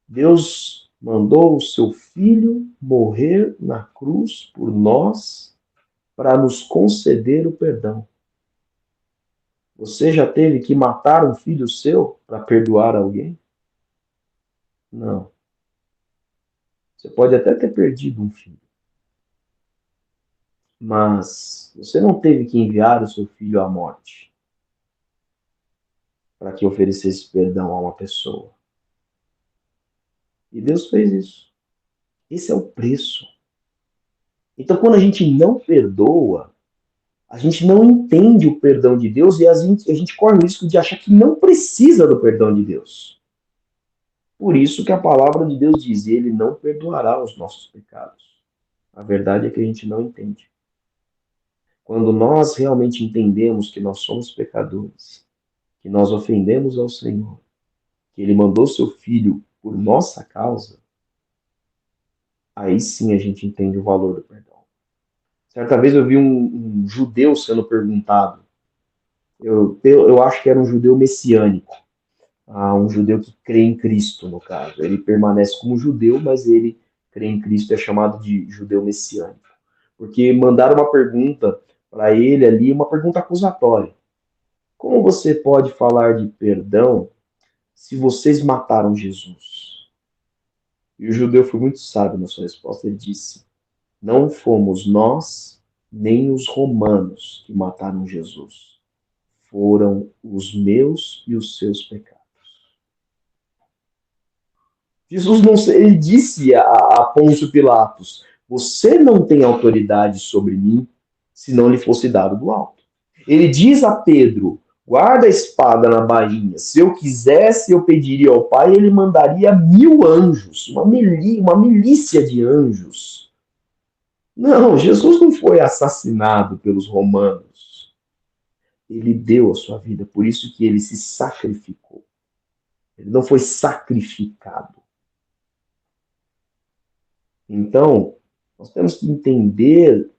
Deus mandou o seu Filho morrer na cruz por nós para nos conceder o perdão. Você já teve que matar um filho seu para perdoar alguém? Não. Você pode até ter perdido um filho. Mas você não teve que enviar o seu filho à morte para que oferecesse perdão a uma pessoa. E Deus fez isso. Esse é o preço. Então, quando a gente não perdoa, a gente não entende o perdão de Deus e a gente corre o risco de achar que não precisa do perdão de Deus. Por isso que a palavra de Deus diz, ele não perdoará os nossos pecados. A verdade é que a gente não entende. Quando nós realmente entendemos que nós somos pecadores, que nós ofendemos ao Senhor, que ele mandou seu Filho por nossa causa, aí sim a gente entende o valor do perdão. Certa vez eu vi um judeu sendo perguntado, eu acho que era um judeu messiânico, um judeu que crê em Cristo, no caso. Ele permanece como judeu, mas ele crê em Cristo, é chamado de judeu messiânico. Porque mandaram uma pergunta para ele ali, uma pergunta acusatória. Como você pode falar de perdão se vocês mataram Jesus? E o judeu foi muito sábio na sua resposta. Ele disse, não fomos nós, nem os romanos que mataram Jesus. Foram os meus e os seus pecados. Jesus não, ele disse a Pôncio Pilatos, você não tem autoridade sobre mim se não lhe fosse dado do alto. Ele diz a Pedro, guarda a espada na bainha, se eu quisesse eu pediria ao Pai, ele mandaria 1000 anjos, uma milícia de anjos. Não, Jesus não foi assassinado pelos romanos. Ele deu a sua vida, por isso que ele se sacrificou. Ele não foi sacrificado. Então, nós temos que entender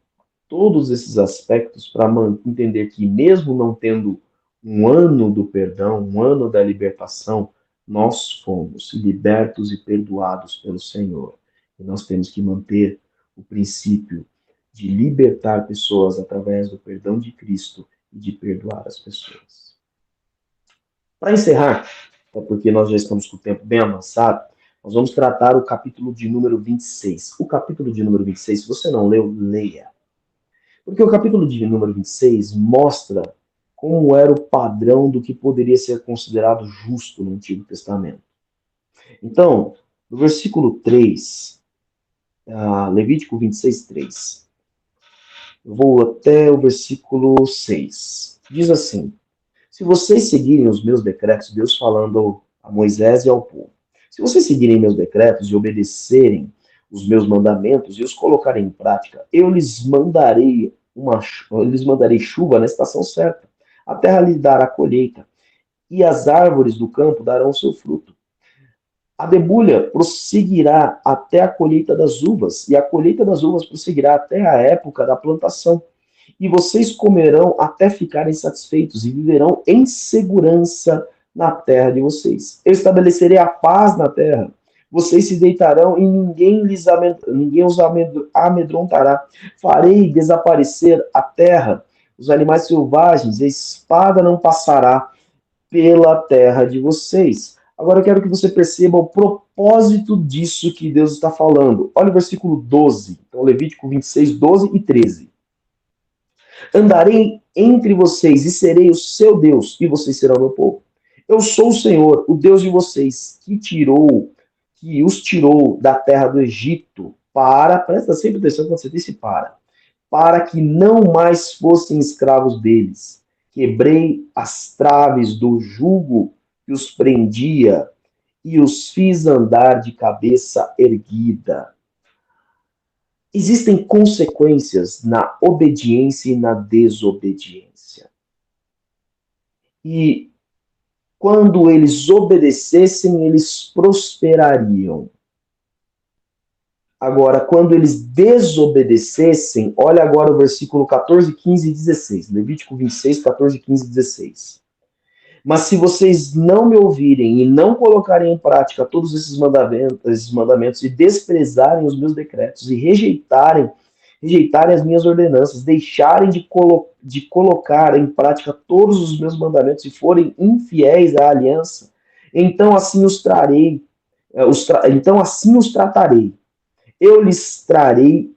todos esses aspectos para entender que, mesmo não tendo um ano do perdão, um ano da libertação, nós fomos libertos e perdoados pelo Senhor. E nós temos que manter o princípio de libertar pessoas através do perdão de Cristo e de perdoar as pessoas. Para encerrar, porque nós já estamos com o tempo bem avançado, nós vamos tratar o capítulo de número 26. O capítulo de número 26, se você não leu, leia. Porque o capítulo de número 26 mostra como era o padrão do que poderia ser considerado justo no Antigo Testamento. Então, no versículo 3, Levítico 26, 3, eu vou até o versículo 6. Diz assim: se vocês seguirem os meus decretos, Deus falando a Moisés e ao povo, se vocês seguirem meus decretos e obedecerem os meus mandamentos e os colocarem em prática, eu lhes mandarei chuva na estação certa. A terra lhe dará colheita, e as árvores do campo darão seu fruto. A debulha prosseguirá até a colheita das uvas, e a colheita das uvas prosseguirá até a época da plantação. E vocês comerão até ficarem satisfeitos e viverão em segurança na terra de vocês. Eu estabelecerei a paz na terra. Vocês se deitarão e ninguém os amedrontará. Farei desaparecer a terra, os animais selvagens, a espada não passará pela terra de vocês. Agora eu quero que você perceba o propósito disso que Deus está falando. Olha o versículo 12. Então, Levítico 26, 12 e 13. Andarei entre vocês e serei o seu Deus, e vocês serão meu povo. Eu sou o Senhor, o Deus de vocês, que os tirou da terra do Egito presta sempre atenção quando você disse para que não mais fossem escravos deles. Quebrei as traves do jugo que os prendia e os fiz andar de cabeça erguida. Existem consequências na obediência e na desobediência. E quando eles obedecessem, eles prosperariam. Agora, quando eles desobedecessem, olha agora o versículo 14, 15 e 16. Levítico 26, 14, 15 e 16. Mas se vocês não me ouvirem e não colocarem em prática todos esses mandamentos e desprezarem os meus decretos e rejeitarem as minhas ordenanças, deixarem de colocar em prática todos os meus mandamentos e forem infiéis à aliança, então assim os tratarei. Eu lhes trarei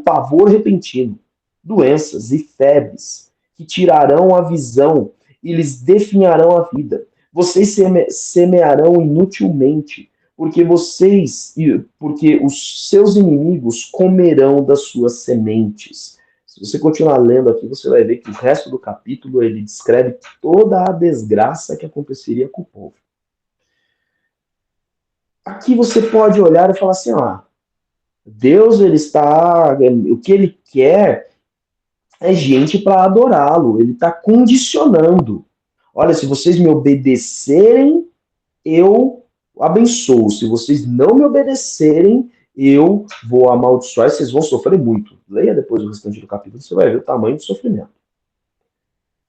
pavor repentino, doenças e febres que tirarão a visão e lhes definharão a vida. Vocês semearão inutilmente, porque os seus inimigos comerão das suas sementes. Se você continuar lendo aqui, você vai ver que o resto do capítulo ele descreve toda a desgraça que aconteceria com o povo. Aqui você pode olhar e falar assim, Deus, o que ele quer é gente para adorá-lo. Ele está condicionando. Olha, se vocês me obedecerem, eu abençoo. Se vocês não me obedecerem, eu vou amaldiçoar e vocês vão sofrer muito. Leia depois o restante do capítulo, você vai ver o tamanho do sofrimento.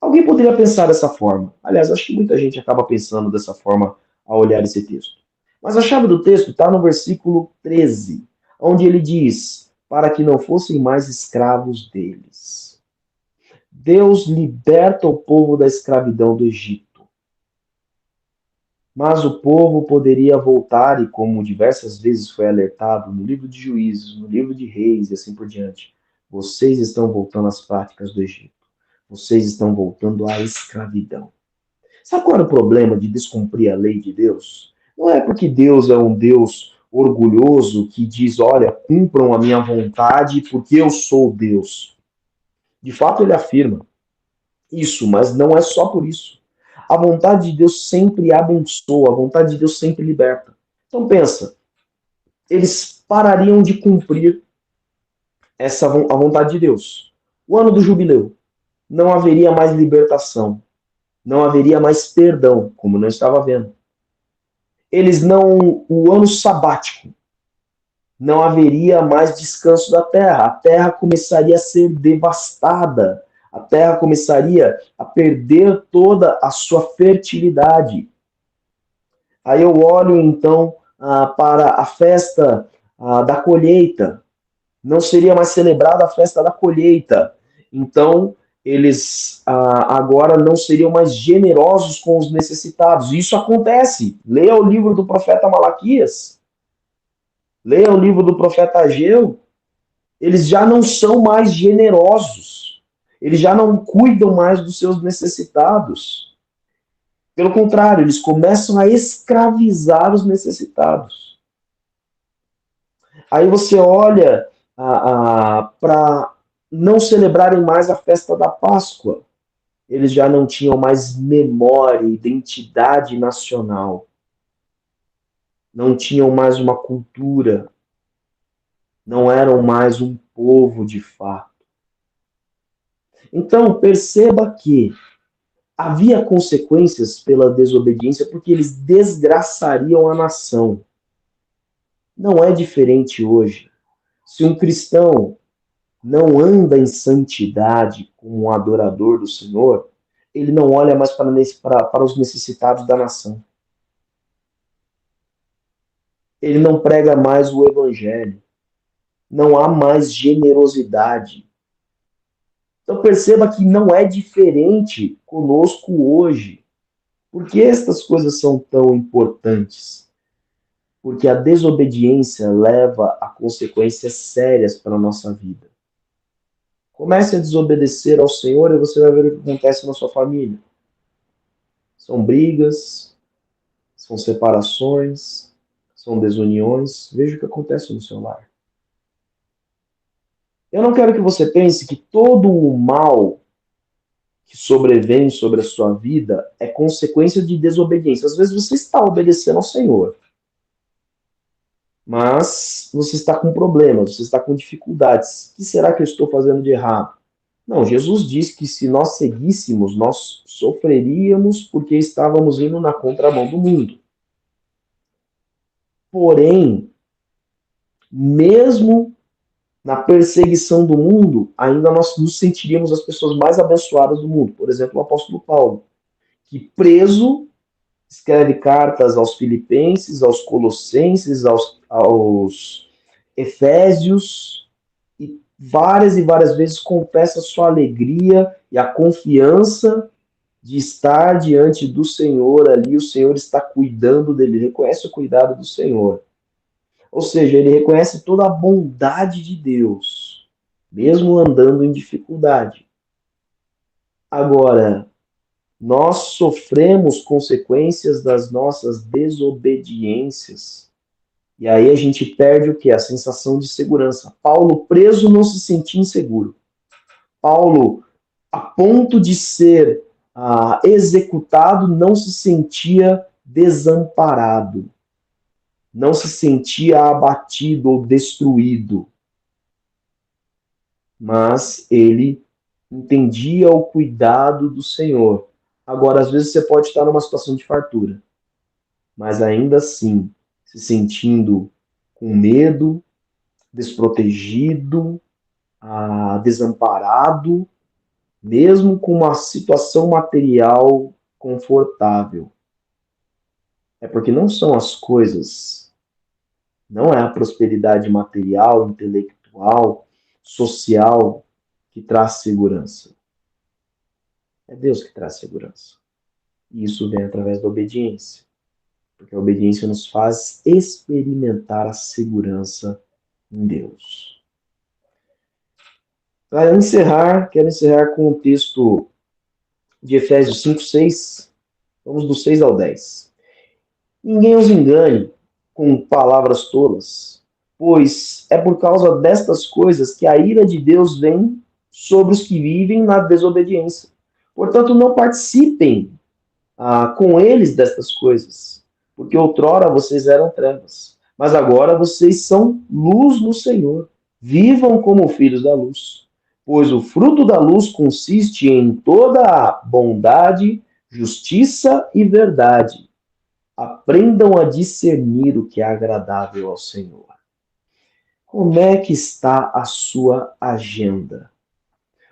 Alguém poderia pensar dessa forma. Aliás, acho que muita gente acaba pensando dessa forma ao olhar esse texto. Mas a chave do texto está no versículo 13, onde ele diz, para que não fossem mais escravos deles. Deus liberta o povo da escravidão do Egito. Mas o povo poderia voltar, e como diversas vezes foi alertado no livro de Juízes, no livro de Reis e assim por diante, vocês estão voltando às práticas do Egito. Vocês estão voltando à escravidão. Sabe qual é o problema de descumprir a lei de Deus? Não é porque Deus é um Deus orgulhoso que diz, olha, cumpram a minha vontade porque eu sou Deus. De fato, ele afirma isso, mas não é só por isso. A vontade de Deus sempre abençoa, a vontade de Deus sempre liberta. Então pensa, eles parariam de cumprir a vontade de Deus. O ano do jubileu, não haveria mais libertação, não haveria mais perdão, como não estava vendo. O ano sabático, não haveria mais descanso da terra. A terra começaria a ser devastada. A terra começaria a perder toda a sua fertilidade. Aí eu olho então para a festa da colheita. Não seria mais celebrada a festa da colheita. Então, eles agora não seriam mais generosos com os necessitados. Isso acontece. Leia o livro do profeta Malaquias. Leia o livro do profeta Ageu. Eles já não são mais generosos. Eles já não cuidam mais dos seus necessitados. Pelo contrário, eles começam a escravizar os necessitados. Aí você olha para não celebrarem mais a festa da Páscoa. Eles já não tinham mais memória, identidade nacional. Não tinham mais uma cultura. Não eram mais um povo de fato. Então, perceba que havia consequências pela desobediência porque eles desgraçariam a nação. Não é diferente hoje. Se um cristão não anda em santidade como um adorador do Senhor, ele não olha mais para os necessitados da nação. Ele não prega mais o evangelho. Não há mais generosidade. Então perceba que não é diferente conosco hoje. Por que estas coisas são tão importantes? Porque a desobediência leva a consequências sérias para a nossa vida. Comece a desobedecer ao Senhor e você vai ver o que acontece na sua família. São brigas, são separações, são desuniões. Veja o que acontece no seu lar. Eu não quero que você pense que todo o mal que sobrevém sobre a sua vida é consequência de desobediência. Às vezes você está obedecendo ao Senhor, mas você está com problemas, você está com dificuldades. O que será que eu estou fazendo de errado? Não, Jesus diz que se nós seguíssemos, nós sofreríamos porque estávamos indo na contramão do mundo. Porém, mesmo na perseguição do mundo, ainda nós nos sentiríamos as pessoas mais abençoadas do mundo. Por exemplo, o apóstolo Paulo, que preso escreve cartas aos Filipenses, aos Colossenses, aos Efésios, e várias vezes confessa sua alegria e a confiança de estar diante do Senhor ali. O Senhor está cuidando dele, ele reconhece o cuidado do Senhor. Ou seja, ele reconhece toda a bondade de Deus, mesmo andando em dificuldade. Agora, nós sofremos consequências das nossas desobediências. E aí a gente perde o quê? A sensação de segurança. Paulo, preso, não se sentia inseguro. Paulo, a ponto de ser executado, não se sentia desamparado. Não se sentia abatido ou destruído. Mas ele entendia o cuidado do Senhor. Agora, às vezes você pode estar numa situação de fartura, mas ainda assim, se sentindo com medo, desprotegido, desamparado, mesmo com uma situação material confortável. É porque não são as coisas, não é a prosperidade material, intelectual, social que traz segurança. É Deus que traz segurança. E isso vem através da obediência. Porque a obediência nos faz experimentar a segurança em Deus. Para encerrar, quero encerrar com o texto de Efésios 5, 6. Vamos do 6 ao 10. Ninguém os engane com palavras tolas, pois é por causa destas coisas que a ira de Deus vem sobre os que vivem na desobediência. Portanto, não participem com eles destas coisas, porque outrora vocês eram trevas, mas agora vocês são luz no Senhor. Vivam como filhos da luz, pois o fruto da luz consiste em toda a bondade, justiça e verdade. Aprendam a discernir o que é agradável ao Senhor. Como é que está a sua agenda?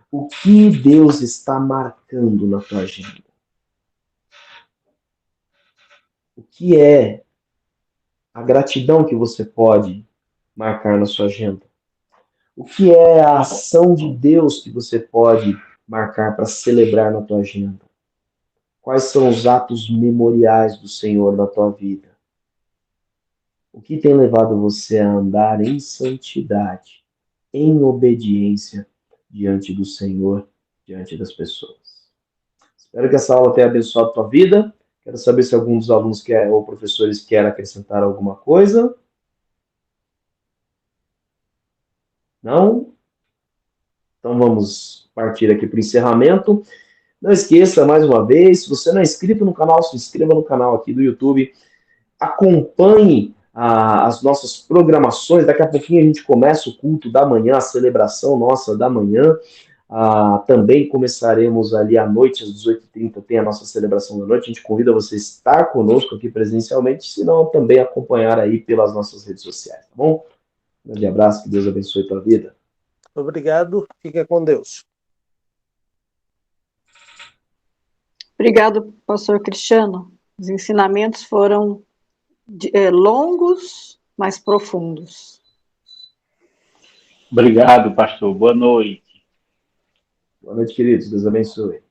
O que Deus está marcando na tua agenda? O que é a gratidão que você pode marcar na sua agenda? O que é a ação de Deus que você pode marcar para celebrar na tua agenda? Quais são os atos memoriais do Senhor na tua vida? O que tem levado você a andar em santidade, em obediência diante do Senhor, diante das pessoas? Espero que essa aula tenha abençoado a tua vida. Quero saber se algum dos alunos ou professores quer acrescentar alguma coisa. Não? Então vamos partir aqui para o encerramento. Não esqueça, mais uma vez, se você não é inscrito no canal, se inscreva no canal aqui do YouTube. Acompanhe as nossas programações. Daqui a pouquinho a gente começa o culto da manhã, a celebração nossa da manhã. Também começaremos ali à noite, às 18h30, tem a nossa celebração da noite. A gente convida você a estar conosco aqui presencialmente, se não também acompanhar aí pelas nossas redes sociais, tá bom? Um grande abraço, que Deus abençoe a tua vida. Obrigado, fica com Deus. Obrigado, pastor Cristiano. Os ensinamentos foram longos, mas profundos. Obrigado, pastor. Boa noite. Boa noite, queridos. Deus abençoe.